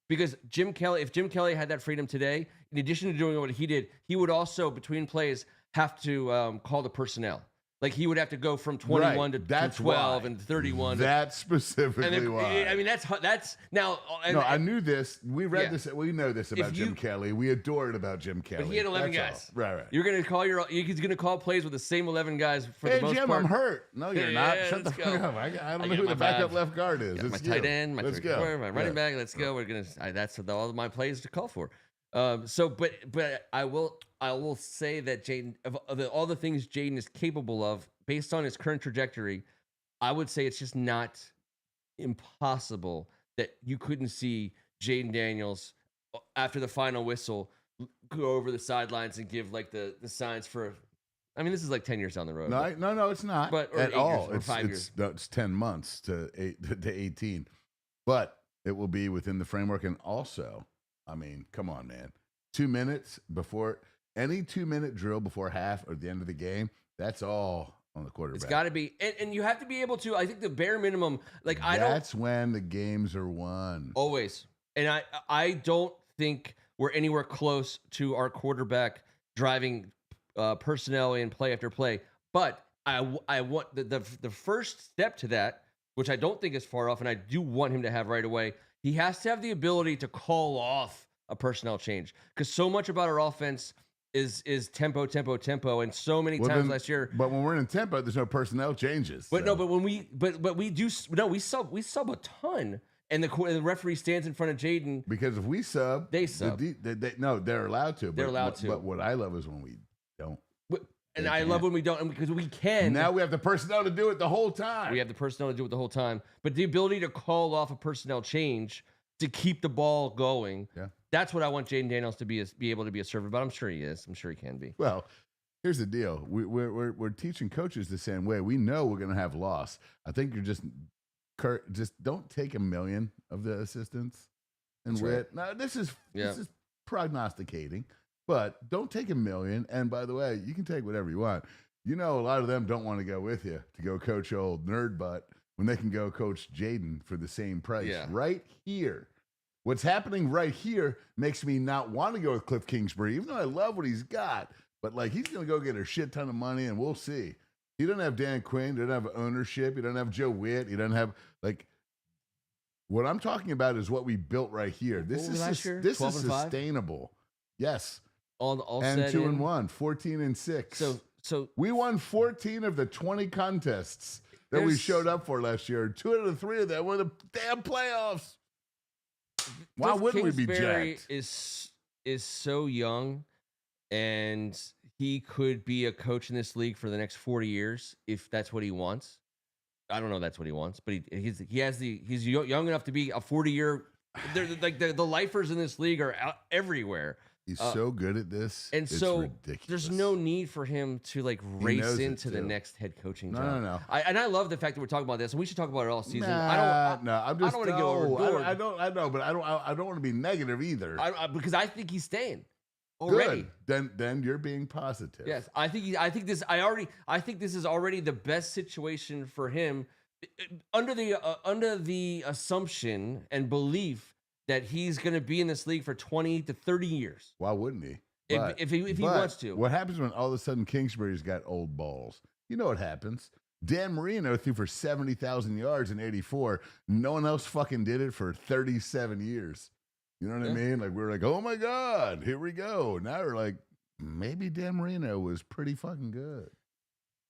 because Jim Kelly, if Jim Kelly had that freedom today, in addition to doing what he did, he would also, between plays, have to call the personnel. Like, he would have to go from 21 to 12 and 31. That's specifically why. I mean, that's now. I knew this. We read this. We know this about Jim Kelly. We adore it about Jim Kelly. But he had 11 guys. All. Right. You're gonna call he's gonna call plays with the same 11 guys for the most Jim, part. I'm hurt. No, you're not. Shut the fuck up. I don't know who the backup left guard is. My tight end, my running back. Let's go. We're gonna. That's all my plays to call for. But I will say that Jayden, of all the things Jayden is capable of, based on his current trajectory, I would say it's just not impossible that you couldn't see Jayden Daniels after the final whistle go over the sidelines and give like the signs for. I mean, this is like 10 years down the road. No, it's not. But at all. Or 5 years. It's 10 months to 18. But it will be within the framework. And also, I mean, come on, man. 2 minutes before any 2-minute drill before half or the end of the game, that's all on the quarterback. It's got to be, and you have to be able to. I think the bare minimum, that's when the games are won. Always, and I don't think we're anywhere close to our quarterback driving personnel in play after play. But I want the first step to that, which I don't think is far off, and I do want him to have right away. He has to have the ability to call off a personnel change, because so much about our offense is tempo, and so many times last year. But when we're in tempo, there's no personnel changes. But we sub a ton, and the referee stands in front of Jayden, because if we sub, they sub. They're allowed to. They're allowed to. But what I love is when we don't. And I love when we don't, because we can. Now we have the personnel to do it the whole time. But the ability to call off a personnel change to keep the ball going. Yeah. That's what I want Jayden Daniels to be able to be a server, but I'm sure he is. I'm sure he can be. Well, here's the deal. We're teaching coaches the same way. We know we're going to have loss. I think you're just don't take $1 million of the assistants and wit. Now, this is prognosticating, but don't take $1 million. And by the way, you can take whatever you want. You know, a lot of them don't want to go with you to go coach old nerd butt when they can go coach Jaden for the same price right here. What's happening right here makes me not want to go with Cliff Kingsbury, even though I love what he's got. But, like, he's going to go get a shit ton of money, and we'll see. He doesn't have Dan Quinn. He doesn't have ownership. He doesn't have Joe Witt. He doesn't have, like, what I'm talking about is what we built right here. This is sustainable. Yes. All and set 2-1, 14-6. So we won 14 of the 20 contests that we showed up for last year. 2 out of the 3 of them were the damn playoffs. Why wouldn't we be jacked? Is so young, and he could be a coach in this league for the next 40 years if that's what he wants. I don't know if that's what he wants, but he's young enough to be a 40-year. Like the lifers in this league are out everywhere. He's so good at this, and it's so ridiculous. There's no need for him to like race into the next head coaching job. No. I love the fact that we're talking about this, and we should talk about it all season. I don't want to get overboard. I know, but I don't want to be negative either. Because I think he's staying already. Good. Then you're being positive. Yes, I think this is already the best situation for him under the assumption and belief that he's going to be in this league for 20 to 30 years. Why wouldn't he? If he wants to. What happens when all of a sudden Kingsbury's got old balls? You know what happens. Dan Marino threw for 70,000 yards in 84. No one else fucking did it for 37 years. You know what I mean? Like, we're like, oh my God, here we go. Now we're like, maybe Dan Marino was pretty fucking good.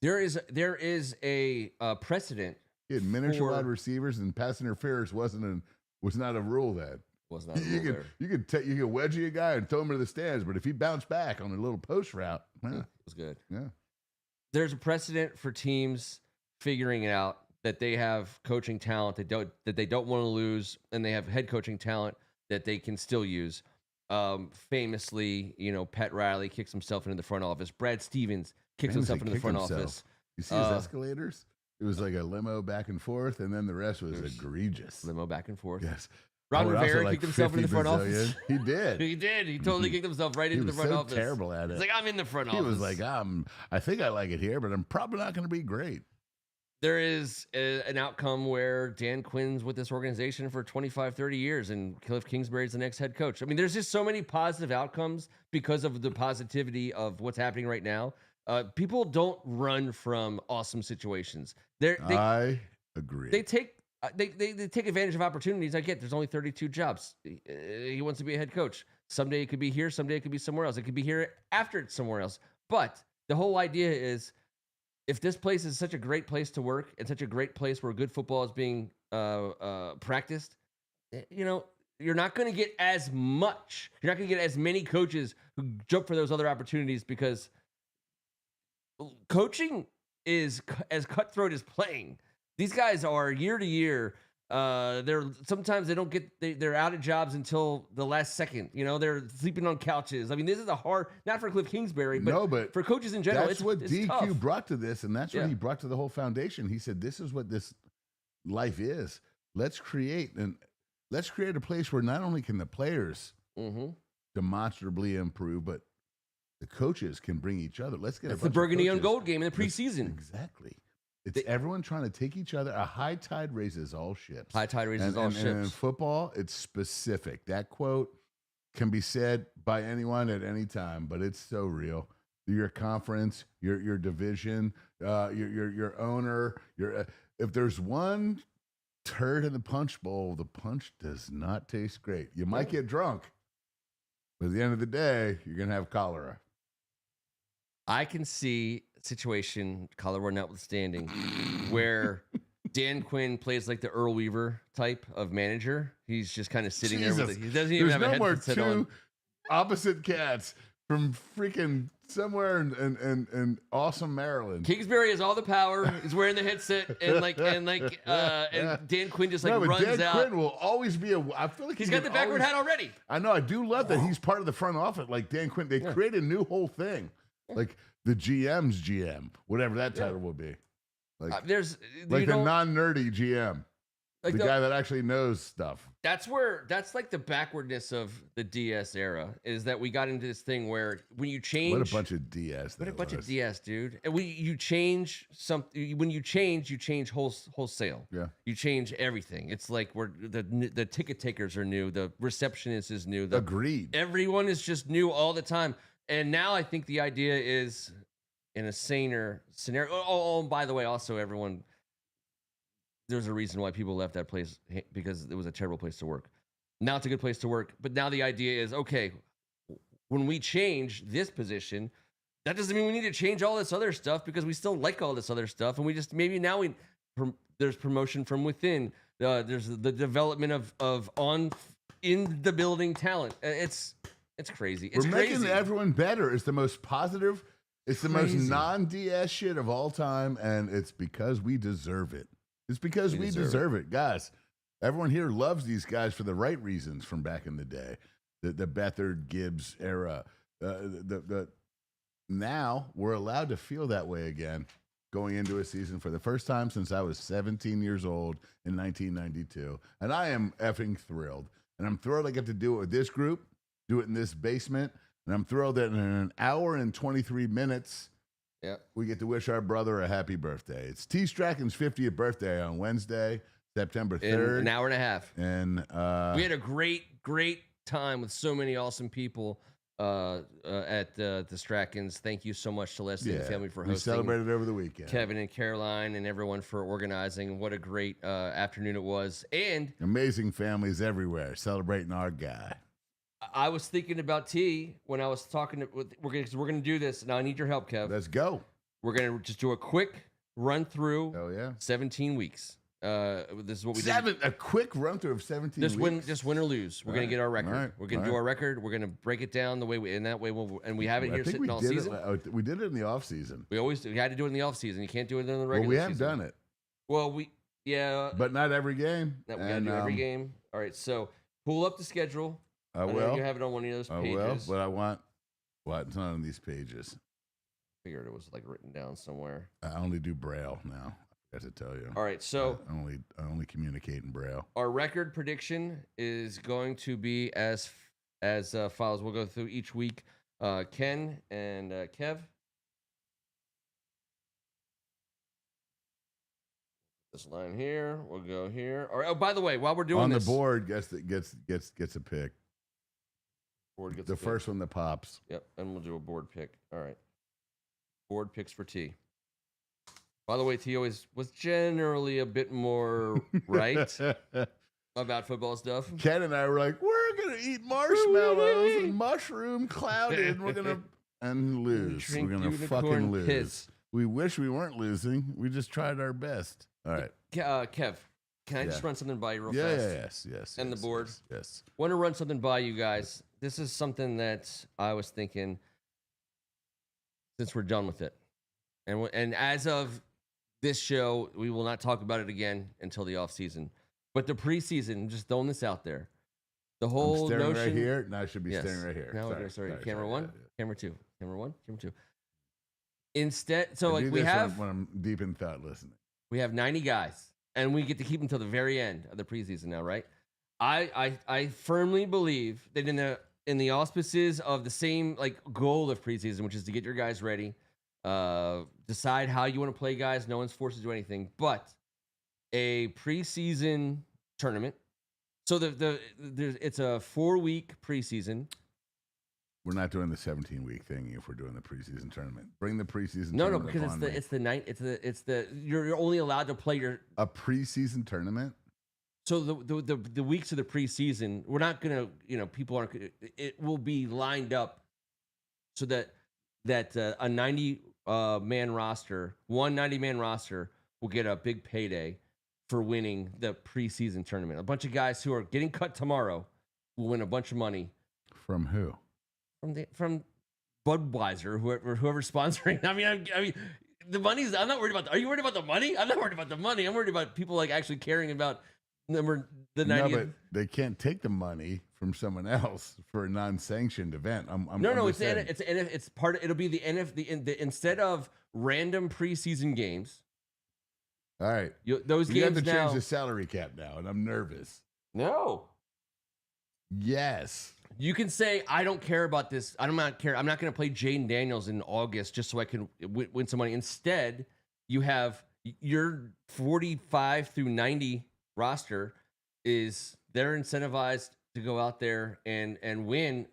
There is a precedent. He had miniature wide receivers, and pass interference was not a rule then. Was not. You could wedgie a guy and throw him into the stands, but if he bounced back on a little post route, it was good. Yeah. There's a precedent for teams figuring out that they have coaching talent that they don't want to lose, and they have head coaching talent that they can still use. Famously, Pat Riley kicks himself into the front office. Brad Stevens kicks himself into the front office. You see his escalators? It was like a limo back and forth, and then the rest was egregious. Limo back and forth. Yes. Ron Rivera kicked himself into the front office. He did. He did. He totally kicked himself right into the front office. He was terrible at it. He's like, I'm in the front office. He was like, I think I like it here, but I'm probably not going to be great. There is an outcome where Dan Quinn's with this organization for 25, 30 years, and Cliff Kingsbury's the next head coach. I mean, there's just so many positive outcomes because of the positivity of what's happening right now. People don't run from awesome situations. I agree. They take advantage of opportunities. I get there's only 32 jobs. He wants to be a head coach. Someday it could be here. Someday it could be somewhere else. It could be here after it's somewhere else. But the whole idea is, if this place is such a great place to work and such a great place where good football is being practiced, you're not going to get as much. You're not going to get as many coaches who jump for those other opportunities, because coaching is as cutthroat as playing. These guys are year to year. Sometimes they don't get. They're out of jobs until the last second. They're sleeping on couches. I mean, this is not for Cliff Kingsbury, but for coaches in general. That's what DQ tough. brought to this, and that's what he brought to the whole foundation. He said, "This is what this life is. Let's create a place where not only can the players demonstrably improve, but the coaches can bring each other. Let's get the burgundy and gold game in the preseason. Exactly. It's everyone trying to take each other. A high tide raises all ships. High tide raises all ships. And in football, it's specific. That quote can be said by anyone at any time, but it's so real. Your conference, your division, your owner. If there's one turd in the punch bowl, the punch does not taste great. You might get drunk, but at the end of the day, you're gonna have cholera. I can see a situation, cholera notwithstanding, where Dan Quinn plays like the Earl Weaver type of manager. He's just kind of sitting there with it. He doesn't even have a headset on. Two opposite cats from freaking somewhere in awesome Maryland. Kingsbury has all the power. He's wearing the headset, and Dan Quinn just runs Dan out. Quinn will always be I feel like he's got the backward hat already. I know. I do love that he's part of the front office. Like Dan Quinn, they create a new whole thing. Like the GM's GM, whatever that title will be. Like there's like the non-nerdy GM. Like the guy that actually knows stuff. That's like the backwardness of the DS era is that we got into this thing where when you change, what a bunch of DS. What a bunch of DS, dude. And you change something. When you change wholesale. Yeah, you change everything. It's like the ticket takers are new, the receptionist is new. Agreed. Everyone is just new all the time. And now I think the idea is in a saner scenario. Oh, and by the way, also everyone. There's a reason why people left that place because it was a terrible place to work. Now it's a good place to work. But now the idea is, okay, when we change this position, that doesn't mean we need to change all this other stuff because we still like all this other stuff. And we just, maybe now there's promotion from within. There's the development of in the building talent. It's crazy. We're making everyone better. It's the most positive. It's the most non-DS shit of all time. And it's because we deserve it. It's because we deserve it. Guys, everyone here loves these guys for the right reasons from back in the day. The Beathard, Gibbs era. Now we're allowed to feel that way again going into a season for the first time since I was 17 years old in 1992. And I am effing thrilled. And I'm thrilled I get to do it with this group, do it in this basement. And I'm thrilled that in an hour and 23 minutes, we get to wish our brother a happy birthday. It's T. Strachan's 50th birthday on Wednesday, September 3rd. In an hour and a half. And we had a great time with so many awesome people at the Strachans. Thank you so much to Leslie and the family for hosting. We celebrated over the weekend. Kevin and Caroline and everyone for organizing. What a great afternoon it was. And amazing families everywhere celebrating our guy. I was thinking about T when I was talking. We're gonna do this. Now I need your help, Kev. Let's go. We're gonna just do a quick run through. Oh yeah, 17 weeks. This is what we did. A quick run through of 17 weeks. Just win or lose. We're gonna get our record. Right. We're gonna do our record. We're gonna break it down the way we. In that way, we have it here sitting all season. We did it in the off season. We had to do it in the off season. You can't do it in the regular. Well, we have season. done it. Well, but not every game. We gotta do every game. All right, so pull up the schedule. I will. You have it on one of those pages. I will, but I want it's not on these pages. Figured it was like written down somewhere. I only do Braille now. I got to tell you. All right, so I only communicate in Braille. Our record prediction is going to be as follows. We'll go through each week. Ken and Kev. This line here. We'll go here. All right. Oh, by the way, while we're doing this, on the board, gets a pick. Board gets the first one that pops. Yep, and we'll do a board pick. All right. Board picks for T. By the way, T always was generally a bit more right about football stuff. Ken and I were like, we're gonna eat marshmallows and mushroom clouded. We're gonna lose. We're gonna fucking lose. Piss. We wish we weren't losing. We just tried our best. All right, Kev. Can I just run something by you real fast? Yes. And the board. Yes. Want to run something by you guys. This is something that I was thinking since we're done with it. And as of this show, we will not talk about it again until the offseason. But the preseason, just throwing this out there. The whole staring notion. Right here? No, I should be staring right here. No, sorry. Camera one, camera two. Camera one, camera two. Instead, so like we have. When I'm deep in thought listening. We have 90 guys. And we get to keep them till the very end of the preseason now, right? I firmly believe that in the auspices of the same like goal of preseason, which is to get your guys ready, decide how you want to play guys. No one's forced to do anything, but a preseason tournament. So it's a 4-week preseason. We're not doing the 17-week thing if we're doing the preseason tournament. Bring the preseason. No, because it's the you're only allowed to play a preseason tournament. So the weeks of the preseason, we're not gonna, people aren't. It will be lined up so that a 90-man roster, one 90-man roster will get a big payday for winning the preseason tournament. A bunch of guys who are getting cut tomorrow will win a bunch of money. From who? From Budweiser, whoever's sponsoring. I mean, the money's. I'm not worried about. Are you worried about the money? I'm not worried about the money. I'm worried about people like actually caring about the 90th. No, but they can't take the money from someone else for a non-sanctioned event. It's part. It'll be the instead of random preseason games. All right. Those You have games to change now. the salary cap now, and I'm nervous. No. Yes. You can say, I don't care about this. I'm not going to play Jaden Daniels in August just so I can win some money. Instead, you have your 45 through 90 roster they're incentivized to go out there and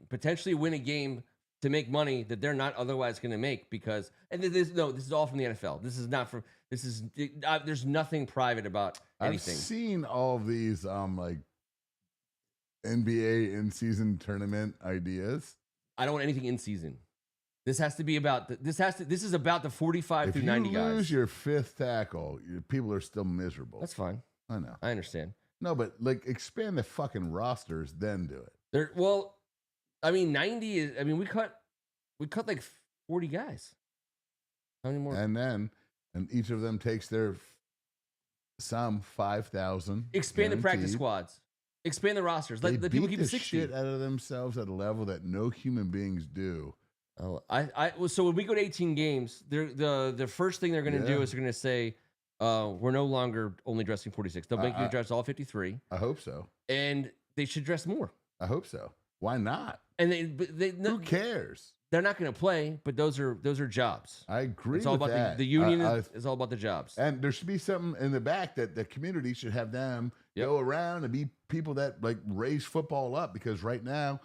potentially win a game to make money that they're not otherwise going to make this is all from the NFL. There's nothing private about anything. I've seen all of these like NBA in-season tournament ideas. I don't want anything in season. This has to be about this is about the 45 through 90 guys. If you lose your fifth tackle, people are still miserable. That's fine. I know. I understand. No, but like expand the fucking rosters, then do it. 90 is. I mean, we cut like 40 guys. How many more? And each of them takes their some 5,000. Expand the practice squads. Expand the rosters. Let people keep the 60. Shit out of themselves at a level that no human beings do. Oh, so when we go to 18 games, the first thing they're going to do is they're going to say, we're no longer only dressing 46. They'll make you dress all 53. I hope so. And they should dress more. I hope so. Why not? And who cares? They're not going to play, but those are jobs. I agree. It's all with about that. the union is all about the jobs. And there should be something in the back that the community should have them go around and be people that like raise football up, because right now,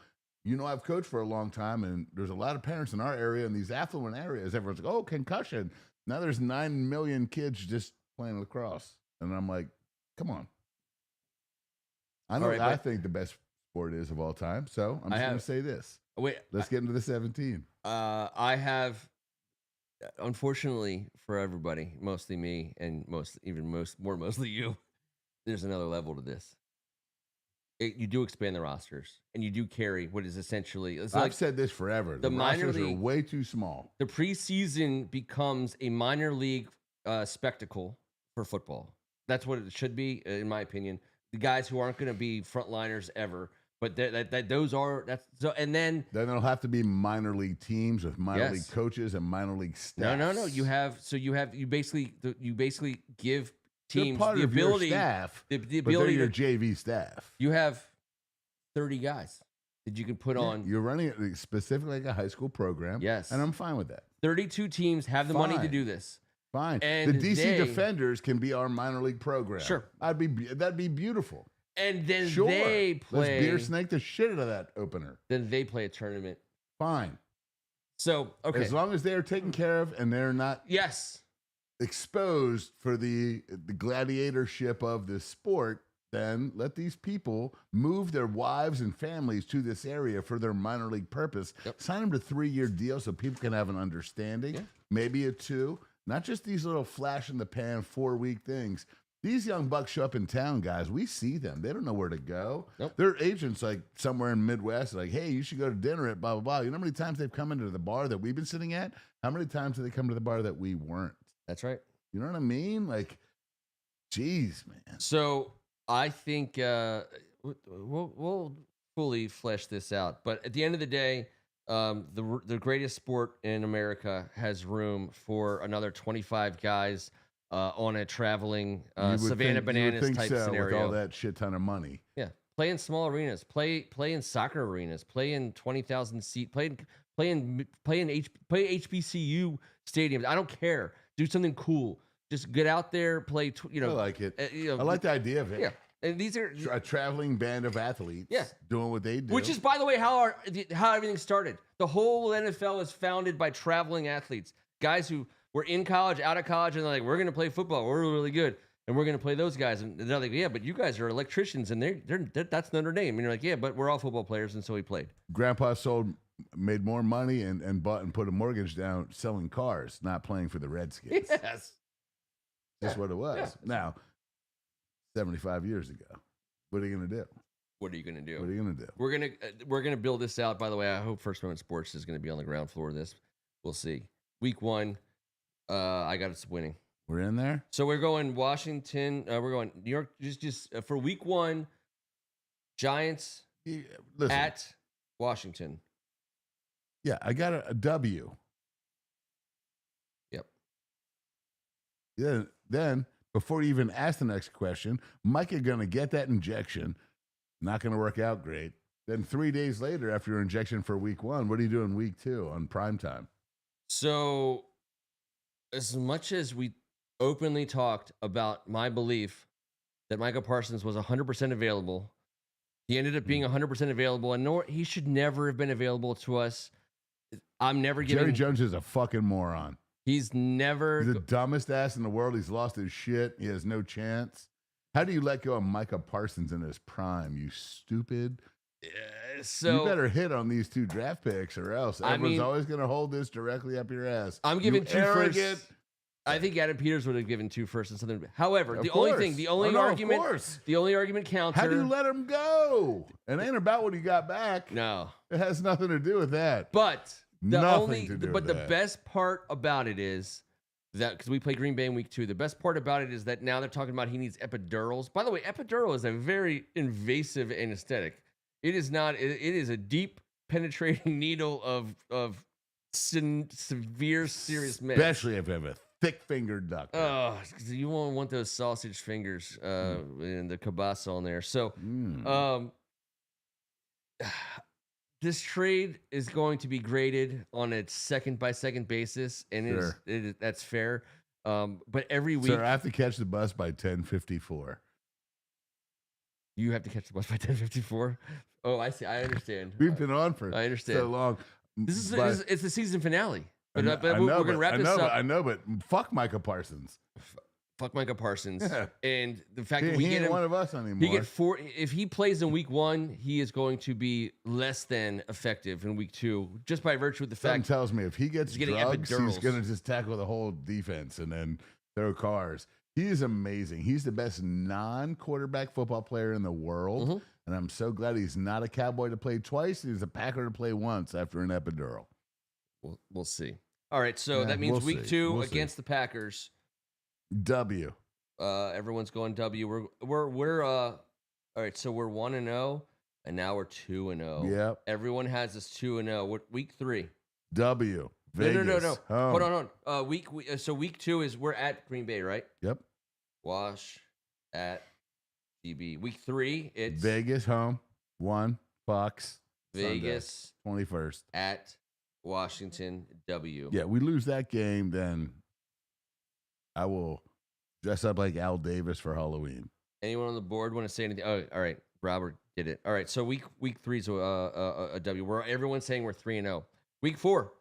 I've coached for a long time, and there's a lot of parents in our area, in these affluent areas. Everyone's like, oh, concussion. Now there's 9 million kids just playing lacrosse. And I'm like, come on. I know I think the best sport is of all time. So I'm just going to say this. Let's get into the 17. I have, unfortunately for everybody, mostly me and mostly you, there's another level to this. You do expand the rosters, and you do carry what is essentially. I've said this forever. The rosters are way too small. The preseason becomes a minor league spectacle for football. That's what it should be, in my opinion. The guys who aren't going to be frontliners ever, but and then there'll have to be minor league teams with minor league coaches and minor league staff. No. You basically give teams the ability, staff, the ability, but your JV staff. You have 30 guys that you can put on. You're running it specifically like a high school program. Yes, and I'm fine with that. 32 teams have the money to do this. Fine. And the DC Defenders can be our minor league program. Sure, that'd be beautiful. And then they play. Let's beer snake the shit out of that opener. Then they play a tournament. Fine. So okay, as long as they're taken care of and they're not exposed for the gladiatorship of this sport, then let these people move their wives and families to this area for their minor league purpose. Sign them to 3-year deals so people can have an understanding. Maybe a 2, not just these little flash in the pan 4-week things. These young bucks show up in town, guys. We see them. They don't know where to go. Their agents, like somewhere in Midwest, like, hey, you should go to dinner at blah, blah, blah. You know how many times they've come into the bar that we've been sitting at? How many times did they come to the bar that we weren't? That's right. You know what I mean? Like, geez, man. So I think we'll fully flesh this out. But at the end of the day, the greatest sport in America has room for another 25 guys on a traveling Savannah Bananas type scenario. With all that shit ton of money. Yeah. Play in small arenas. Play in soccer arenas. Play in 20,000 seat. Play in HBCU stadiums. I don't care. Do something cool. Just get out there, play. I like it. I like the idea of it. Yeah, and these are a traveling band of athletes. Doing what they do. Which is, by the way, how everything started. The whole NFL is founded by traveling athletes, guys who were in college, out of college, and they're like, we're going to play football. We're really, really good, and we're going to play those guys. And they're like, yeah, but you guys are electricians, and that's Notre Dame. And you're like, yeah, but we're all football players, and so we played. Grandpa made more money and bought and put a mortgage down selling cars, not playing for the Redskins. Yes. That's what it was. Yeah. Now, 75 years ago, what are you going to do? What are you going to do? What are you going to do? We're gonna build this out. By the way, I hope First Moment Sports is going to be on the ground floor of this. We'll see. Week 1, I got us winning. We're in there. So we're going Washington. We're going New York. Just for Week 1, Giants at Washington. Yeah, I got a W. Yep. Yeah. Then before you even ask the next question, Micah going to get that injection. Not going to work out great. Then 3 days later, after your injection for week 1, what are you doing week 2 on primetime? So, as much as we openly talked about my belief that Micah Parsons was 100% available, he ended up being 100% available, and he should never have been available to us. I'm never giving. Jerry Jones is a fucking moron. He's never. He's the dumbest ass in the world. He's lost his shit. He has no chance. How do you let go of Micah Parsons in his prime, you stupid? So you better hit on these 2 draft picks or else. Everyone's always going to hold this directly up your ass. I'm giving 2 firsts. I think Adam Peters would have given 2 firsts and something. However, the only argument counter. How do you let him go? It ain't about what he got back. No. It has nothing to do with that. But the best part about it is that, because we play Green Bay in week 2, the best part about it is that now they're talking about he needs epidurals. By the way, epidural is a very invasive anesthetic. It is not. It is a deep penetrating needle of severe, serious meds. Especially if you have a thick-fingered duck. Oh, you won't want those sausage fingers and the kielbasa on there. So, this trade is going to be graded on a second-by-second basis, and that's fair. But every week, so I have to catch the bus by 10:54. You have to catch the bus by 10:54. Oh, I see. I understand. We've been on for I understand. so long. It's the season finale. But we're going to wrap this up. I know, but fuck Micah Parsons. Fuck Micah Parsons. Yeah. And the fact that we he get ain't him, one of us anymore. he get 4. If he plays in week 1, he is going to be less than effective in week 2, just by virtue of the Something fact tells me if he gets getting drugs, epidurals. he's going to just tackle the whole defense and then throw cars. He is amazing. He's the best non-quarterback football player in the world. And I'm so glad he's not a Cowboy to play twice. He's a Packer to play once after an epidural. We'll see. All right, so that means week 2 against the Packers. W. Everyone's going W. We're all right. So we're 1-0, and now we're 2-0. Yep. Everyone has us 2-0. Week 3. W. Vegas. No. Hold on. So week 2 is we're at Green Bay, right? Yep. Wash at DB. Week 3, it's Vegas home. 1 Fox. Vegas Sunday, 21st at Washington. W. Yeah, we lose that game, then I will dress up like Al Davis for Halloween. Anyone on the board want to say anything? Oh, all right. Robert did it. All right. So week 3 is a W. Where everyone's saying we're 3-0. Week 4.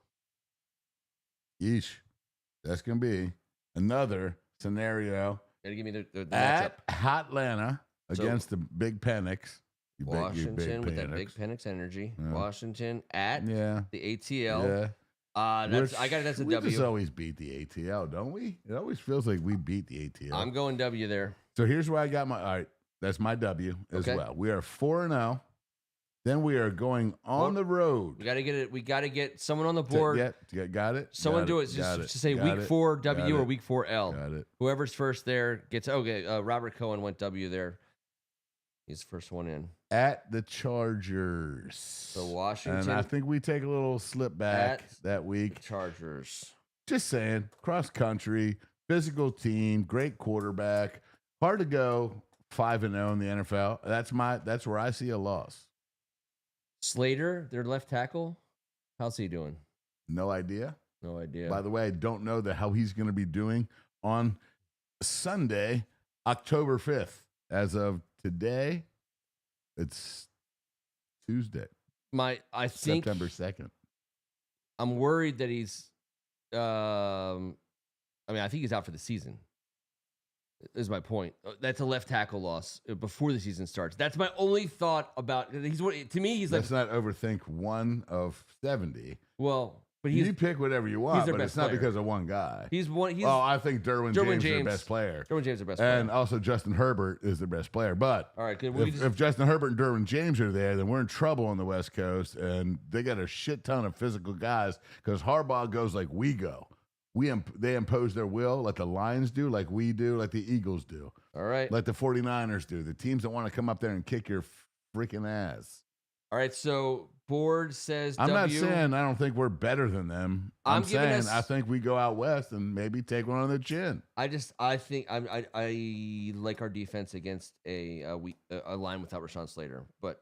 Yeesh. That's going to be another scenario. Gotta give me the at matchup. Atlanta against the Big Penix. Washington with that Big Penix energy. Yeah. Washington at the ATL. Yeah. That's a W. We just always beat the ATL, don't we? It always feels like we beat the ATL. I'm going W there. So here's where I got my. All right, that's my W as well. We are 4-0. Then we are going on the road. We got to get it. We got to get someone on the board. Got it. Someone do it. Just say week 4 W or week 4 L. Got it. Whoever's first there gets. Okay. Robert Cohen went W there. He's the first one in. At the Chargers. So Washington. And I think we take a little slip back that week. Chargers. Just saying. Cross country, physical team, great quarterback. Hard to go 5-0 in the NFL. That's where I see a loss. Slater, their left tackle. How's he doing? No idea. No idea. By the way, I don't know how he's going to be doing on Sunday, October 5th. As of today, it's Tuesday. I think September 2nd. I'm worried that he's I think he's out for the season. Is my point. That's a left tackle loss before the season starts. That's my only thought about. To me, he's like. Let's not overthink 1 of 70. Well, but you pick whatever you want, but it's not player. Because of one guy. I think Derwin James is their best player. Derwin James is their best player. And also Justin Herbert is their best player. But all right, good. If Justin Herbert and Derwin James are there, then we're in trouble on the West Coast, and they got a shit ton of physical guys because Harbaugh goes like we go. They impose their will like the Lions do, like we do, like the Eagles do. All right. Like the 49ers do. The teams that want to come up there and kick your freaking ass. All right, so Board says I'm not W. saying I don't think we're better than them. I'm saying I think we go out west and maybe take one on the chin. I think I like our defense against a line without Rashawn Slater, but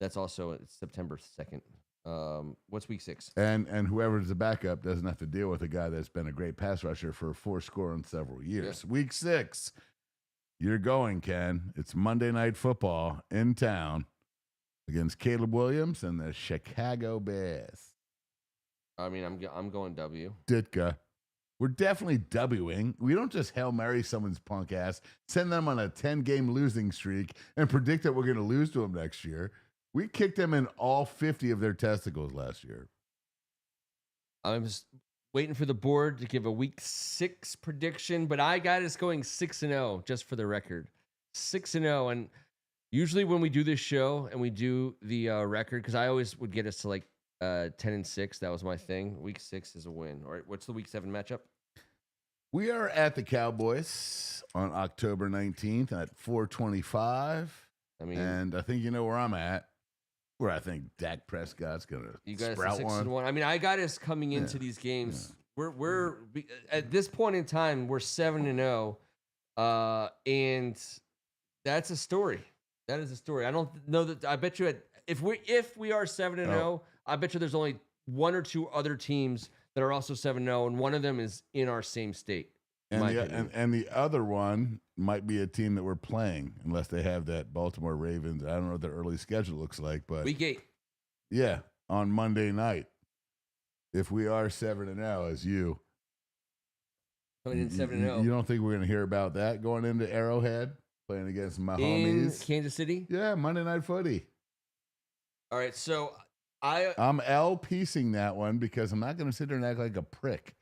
that's also September 2nd. What's week 6? And whoever's the backup doesn't have to deal with a guy that's been a great pass rusher for 4 score in several years. Yeah. Week 6, you're going, Ken. It's Monday Night Football in town against Caleb Williams and the Chicago Bears. I mean, I'm going W. Ditka. We're definitely Wing. We don't just Hail Mary someone's punk ass, send them on a 10-game losing streak, and predict that we're going to lose to them next year. We kicked them in all 50 of their testicles last year. I'm just waiting for the board to give a week 6 prediction, but I got us going 6-0, just for the record. 6-0, and usually when we do this show and we do the record, because I always would get us to like 10-6. That was my thing. Week 6 is a win. All right, what's the week 7 matchup? We are at the Cowboys on October 19th at 4:25. And I think you know where I'm at. Where I think Dak Prescott's gonna sprout one. I mean, I got us coming into these games. Yeah. We're at this point in time we're 7-0, and that's a story. That is a story. I don't know that. I bet you if we are 7-0, I bet you there's only 1 or 2 other teams that are also 7-0, and one of them is in our same state. And the other one might be a team that we're playing, unless they have that Baltimore Ravens. I don't know what their early schedule looks like, but week 8. Yeah, on Monday night. If we are 7-0, as you coming in 7-0, you don't think we're going to hear about that going into Arrowhead, playing against my homies in Kansas City? Yeah, Monday Night Footy. All right, so I'm L-piecing that one because I'm not going to sit there and act like a prick.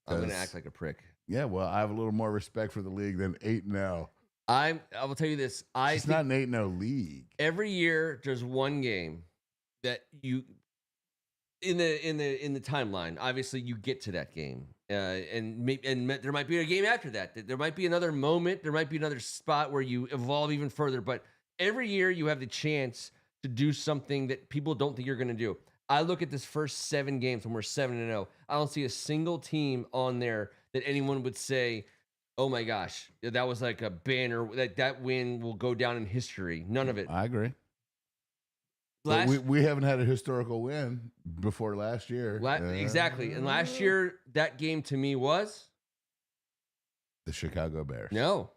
I'm going to act like a prick. Yeah, well, I have a little more respect for the league than 8-0. I will tell you this. It's not an 8-0 league. Every year, there's one game that you in the timeline. Obviously, you get to that game, and there might be a game after that. There might be another moment. There might be another spot where you evolve even further. But every year, you have the chance to do something that people don't think you're going to do. I look at this first 7 games when we're 7-0. I don't see a single team on there that anyone would say, "Oh my gosh, that was like a banner. That win will go down in history." None of it. I agree. We haven't had a historical win before last year. Exactly. And last year, that game to me was the Chicago Bears. No,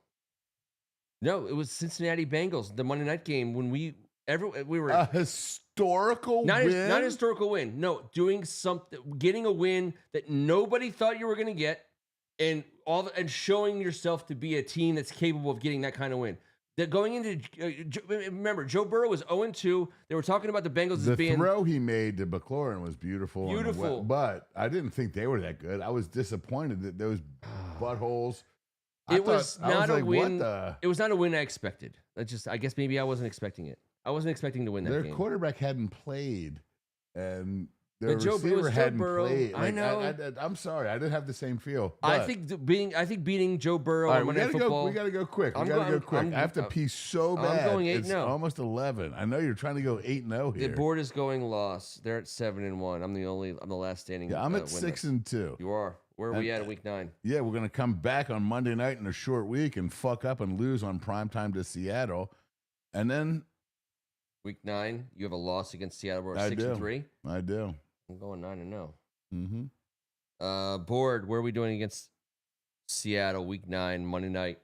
it was Cincinnati Bengals, the Monday night game when we were a historical win. Not a historical win. No, doing something, getting a win that nobody thought you were going to get, and showing yourself to be a team that's capable of getting that kind of win. They're going into remember, Joe Burrow was 0-2. They were talking about the Bengals as being the throw he made to McLaurin was beautiful. Beautiful, but I didn't think they were that good. I was disappointed that those buttholes. It was not a win. It was not a win I expected. I guess maybe I wasn't expecting it. I wasn't expecting to win that game. Their quarterback hadn't played, and their receiver hadn't played. I know. I'm sorry, I didn't have the same feel. I think beating Joe Burrow on Monday Night Football. We got to go quick. I have to pee so bad. I'm going 8-0. It's almost 11. I know you're trying to go 8-0 here. The board is going loss. They're at 7-1. I'm the last standing. Yeah, I'm at 6-2. You are. Where are we at week 9? Yeah, we're gonna come back on Monday night in a short week and fuck up and lose on primetime to Seattle, and then week 9 you have a loss against Seattle. We're 6-3. I do. I'm going 9-0. Mm-hmm. Board. Where are we doing against Seattle? Week 9, Monday night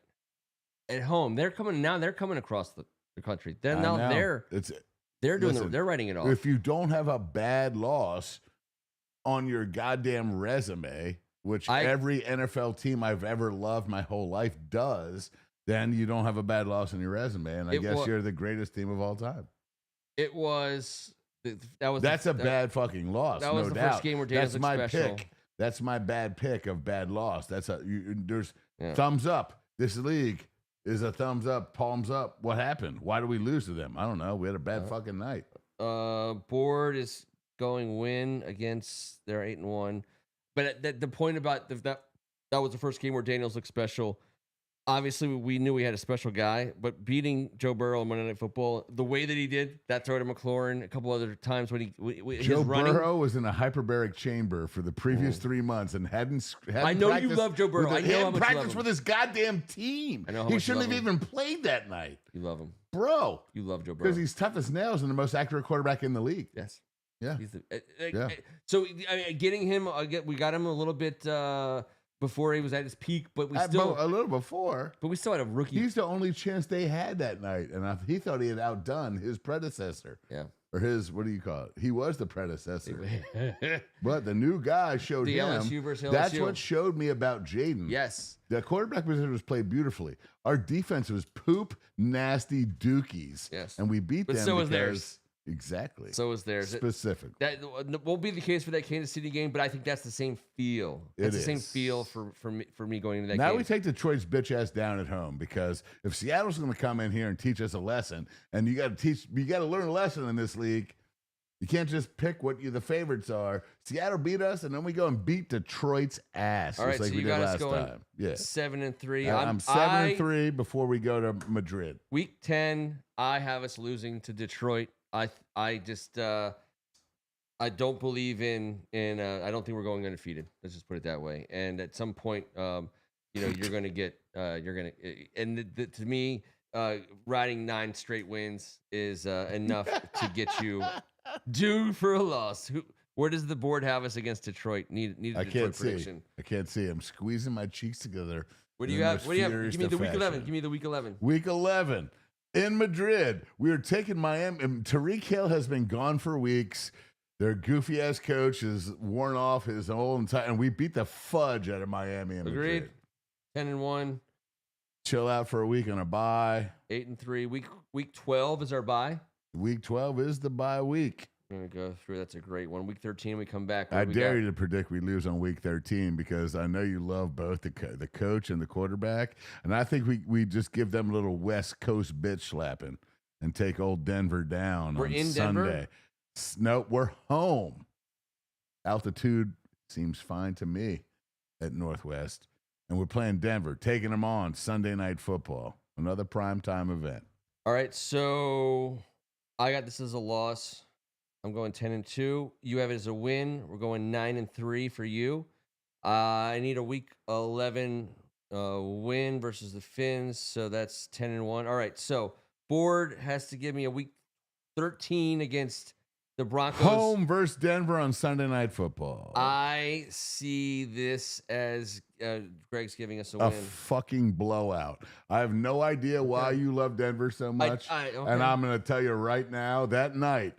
at home. They're coming now. They're coming across the country. They're they're writing it off. If you don't have a bad loss on your goddamn resume, which every NFL team I've ever loved my whole life does, then you don't have a bad loss on your resume, and I guess you're the greatest team of all time. It was. That's a bad fucking loss. That was no the doubt. First game where Daniels That's my special. pick. That's my bad pick of bad loss. There's thumbs up. This league is a thumbs up, palms up. What happened? Why do we lose to them? I don't know. We had a bad fucking night. Board is going win against their 8-1. But the point about that was the first game where Daniels looked special. obviously we knew we had a special guy, but beating Joe Burrow on Monday Night Football, the way that he did, that throw to McLaurin, a couple other times when Joe his running. Burrow was in a hyperbaric chamber for the previous 3 months and hadn't I know you love Joe Burrow. I know how much you love practiced him. with his goddamn team. I know how he much shouldn't you have love even played that night. You love him. Bro. You love Joe Burrow. Because he's tough as nails and the most accurate quarterback in the league. Yes. Yeah. He's Yeah. So I mean, getting him, we got him a little bit before he was at his peak, but we still a little before. But we still had a rookie. He's the only chance they had that night, and he thought he had outdone his predecessor. Yeah. Or his, what do you call it? He was the predecessor. But the new guy showed the him. LSU versus LSU. That's what showed me about Jaden. Yes. The quarterback position was played beautifully. Our defense was poop, nasty dookies. Yes. And we beat them. But so was theirs. Exactly. So was theirs. Specific. That won't be the case for that Kansas City game, but I think that's the same feel. It's the same feel for me going into that game. Now we take Detroit's bitch ass down at home, because if Seattle's going to come in here and teach us a lesson, and you got to learn a lesson in this league. You can't just pick what the favorites are. Seattle beat us, and then we go and beat Detroit's ass. All right, like so we you did got us last going time. Yeah. 7-3. I'm 7-3 before we go to Madrid. Week 10, I have us losing to Detroit. I just I don't believe in I don't think we're going undefeated. Let's just put it that way. And at some point, you're going to get to me, riding 9 straight wins is enough to get you due for a loss. Where does the board have us against Detroit? Need a Detroit prediction. I can't see. I'm squeezing my cheeks together. What do you have? Give me the week 11. Give me the week 11. Week 11. In Madrid, we are taking Miami. Tariq Hill has been gone for weeks. Their goofy ass coach has worn off his whole entire, and we beat the fudge out of Miami. In Agreed. Madrid. 10-1. Chill out for a week on a bye. 8-3. Week 12 is our bye. Week 12 is the bye week. I'm gonna go through. That's a great one. Week 13, we come back. I dare you to predict we lose on week 13, because I know you love both the coach and the quarterback, and I think we just give them a little West Coast bitch slapping and take old Denver down. We're on in Sunday. Denver? No, we're home. Altitude seems fine to me at Northwest, and we're playing Denver, taking them on Sunday Night Football, another primetime event. All right, so I got this as a loss. I'm going 10-2. You have it as a win. We're going 9-3 for you. I need a week 11 win versus the Finns, so that's 10-1. All right, so board has to give me a week 13 against the Broncos. Home versus Denver on Sunday Night Football. I see this as Greg's giving us a win. Fucking blowout. I have no idea why you love Denver so much. Okay. And I'm going to tell you right now, that night,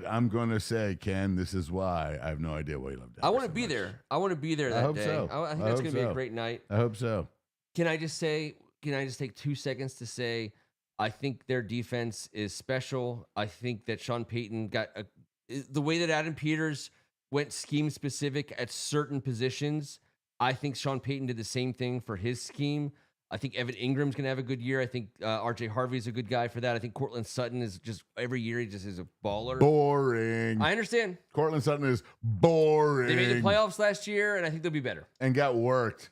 I'm going to say, Ken, this is why. I have no idea why you love Denver. I want to be there. I want to be there that hope day. so. I think that's going to be a great night. I hope so. Can I just take 2 seconds to say, I think their defense is special. I think that Sean Payton got the way that Adam Peters went scheme specific at certain positions. I think Sean Payton did the same thing for his scheme. I think Evan Ingram's going to have a good year. I think RJ Harvey's a good guy for that. I think Cortland Sutton is just every year he just is a baller. Boring. I understand. Cortland Sutton is boring. They made the playoffs last year, and I think they'll be better. And got worked.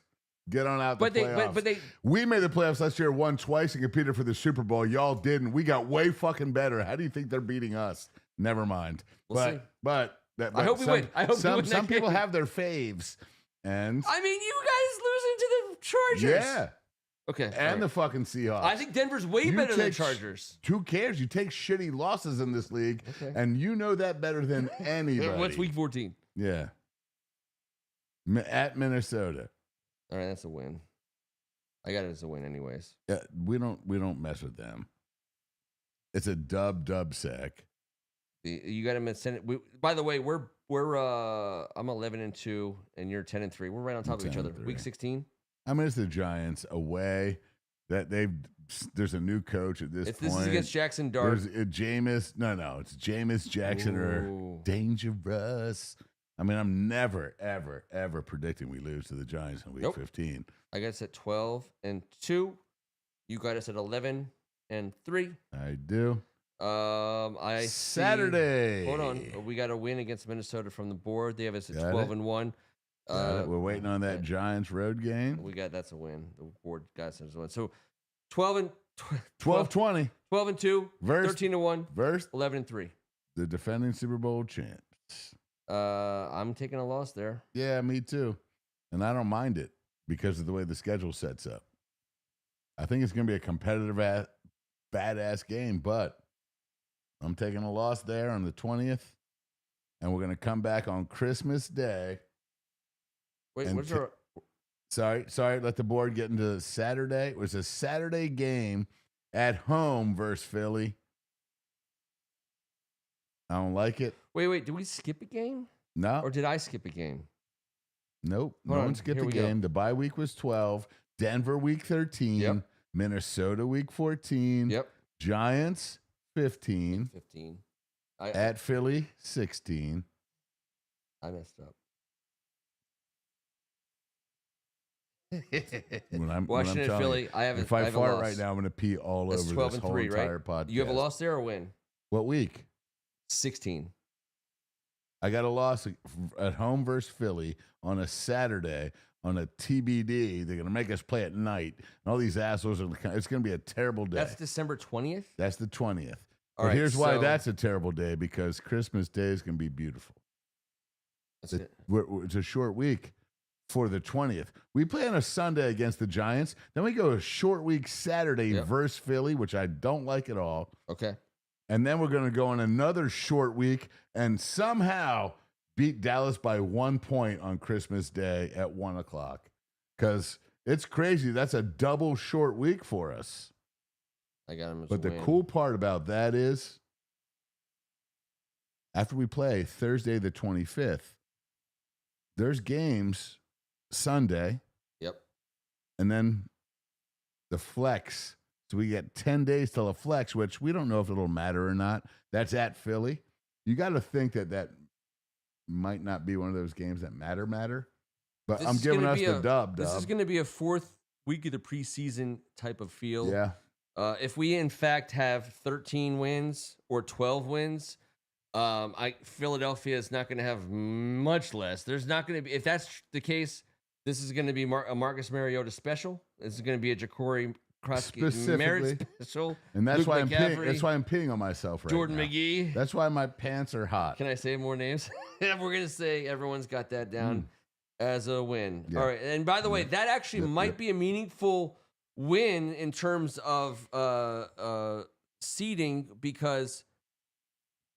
Get on out the playoffs. We made the playoffs last year, won twice, and competed for the Super Bowl. Y'all didn't. We got way fucking better. How do you think they're beating us? Never mind. We'll see. But I hope we win. I hope we win. Some people have their faves, and I mean, you guys losing to the Chargers. Yeah. Okay. And the fucking Seahawks. I think Denver's way better than the Chargers. Who cares? You take shitty losses in this league, and you know that better than anybody. What's week 14? Yeah. At Minnesota. All right, that's a win. I got it as a win, anyways. Yeah, we don't mess with them. It's a dub sack. You got to send it. By the way, we're I'm 11-2, and you're 10-3. We're right on top of each other. Week 16. I mean, it's the Giants away. There's a new coach at this point. This is against Jackson Dart. There's Jameis. No, it's Jameis Jackson or dangerous. I mean, I'm never, ever, ever predicting we lose to the Giants in week 15. I got us at 12-2. You got us at 11-3. I do. I Saturday. Hold on. We got a win against Minnesota from the board. They have us at 12-1. We're waiting on that okay. Giants road game. That's a win. The board guys says a win. So 12 12-20. 12-2, 13-1, versus 11-3. The defending Super Bowl champs. I'm taking a loss there. Yeah, me too. And I don't mind it because of the way the schedule sets up. I think it's going to be a competitive badass game, but I'm taking a loss there on the 20th. And we're going to come back on Christmas Day. Wait, what's our... Sorry. Let the board get into Saturday. It was a Saturday game at home versus Philly. I don't like it. Wait. Did we skip a game? No. Or did I skip a game? Nope. No one skipped a game. The bye week was 12. Denver week 13. Yep. Minnesota week 14. Yep. Giants 15. At Philly 16. I messed up. Washington and Philly. If I fart right now, I'm going to pee all over this whole entire podcast. You have a loss there or win? What week? 16. I got a loss at home versus Philly on a Saturday on a TBD. They're going to make us play at night. And all these assholes it's going to be a terrible day. That's December 20th? That's the 20th. All right, here's why that's a terrible day, because Christmas Day is going to be beautiful. It's a short week for the 20th. We play on a Sunday against the Giants. Then we go a short week Saturday versus Philly, which I don't like at all. Okay. And then we're going to go on another short week and somehow beat Dallas by 1 point on Christmas Day at 1 o'clock. Because it's crazy. That's a double short week for us. I got him as But the cool part about that is after we play Thursday the 25th, there's games Sunday. Yep. And then the flex. So we get 10 days till a flex, which we don't know if it'll matter or not. That's at Philly. You got to think that might not be one of those games that matter. But I'm giving us the dub. This is going to be a fourth week of the preseason type of feel. Yeah. If we, in fact, have 13 wins or 12 wins, Philadelphia is not going to have much less. There's not going to be, if that's the case, this is going to be a Marcus Mariota special. This is going to be a Ja'Cory Merit special. And that's why I'm peeing on myself right Jordan now. McGee. That's why my pants are hot. Can I say more names? We're going to say everyone's got that down as a win. Yeah. All right. And by the way, that actually might be a meaningful win in terms of seeding, because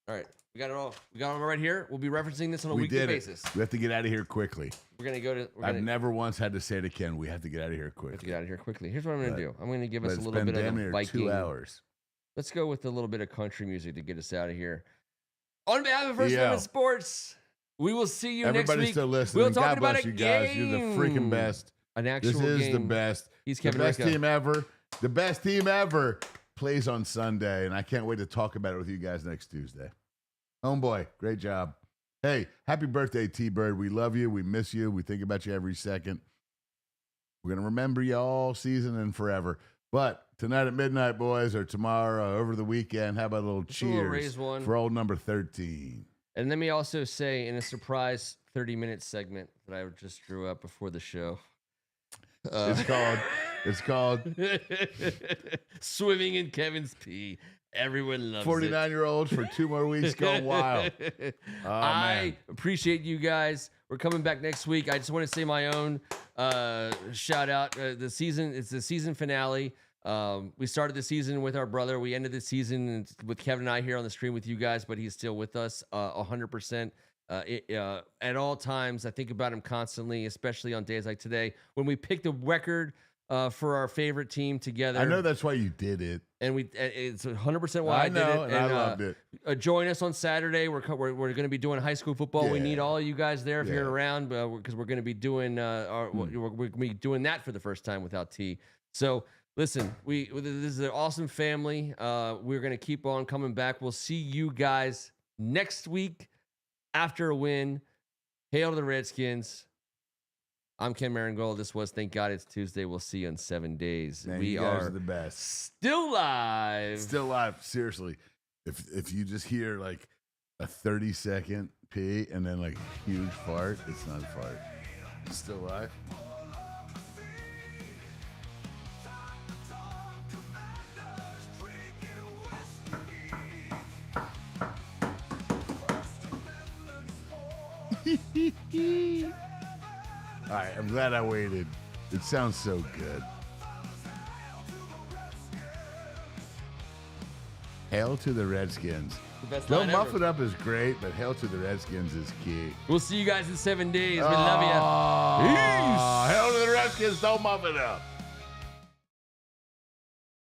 all right, we got it all right here. We'll be referencing this on a weekly basis. We have to get out of here quickly. I've never once had to say it again. We have to get out of here quickly. Here's what I'm going to do. I'm going to give us a little bit of Viking. 2 hours. Let's go with a little bit of country music to get us out of here. On behalf of First Amendment Sports, we will see you next week. Everybody's still listening. We'll talk about you guys. You're the freaking best. An actual game. This is the best. He's Kevin the best Ricca. team ever. The best team ever plays on Sunday, and I can't wait to talk about it with you guys next Tuesday. Homeboy, great job. Hey, happy birthday, T-Bird. We love you. We miss you. We think about you every second. We're going to remember you all season and forever. But tonight at midnight, boys, or tomorrow, over the weekend, how about a little cheers for old number 13? And let me also say, in a surprise 30-minute segment that I just drew up before the show. It's called Swimming in Kevin's Pee. Everyone loves 49-year-olds for 2 more weeks going wild. I appreciate you guys. We're coming back next week. I just want to say my own shout out. It's the season finale. We started the season with our brother. We ended the season with Kevin and I here on the stream with you guys, but he's still with us 100%. At all times, I think about him constantly, especially on days like today when we picked a record for our favorite team together. I know that's why you did it, and it's 100% why I did it. And I loved it. Join us on Saturday. We're going to be doing high school football. Yeah. We need all you guys there if you're around, because we're going to be doing we're going to be doing that for the first time without T. So listen, this is an awesome family. We're going to keep on coming back. We'll see you guys next week after a win. Hail to the Redskins. I'm Ken Meringolo. This was Thank God It's Tuesday. We'll see you in 7 days. Man, we you guys are the best. Still live. Seriously. If you just hear like a 30-second pee and then like a huge fart, it's not a fart. Still alive? All right, I'm glad I waited. It sounds so good. Hail to the Redskins. The best Don't line muff ever. it up is great, but hail to the Redskins is key. We'll see you guys in 7 days. We love you. Peace. Hail to the Redskins. Don't muff it up.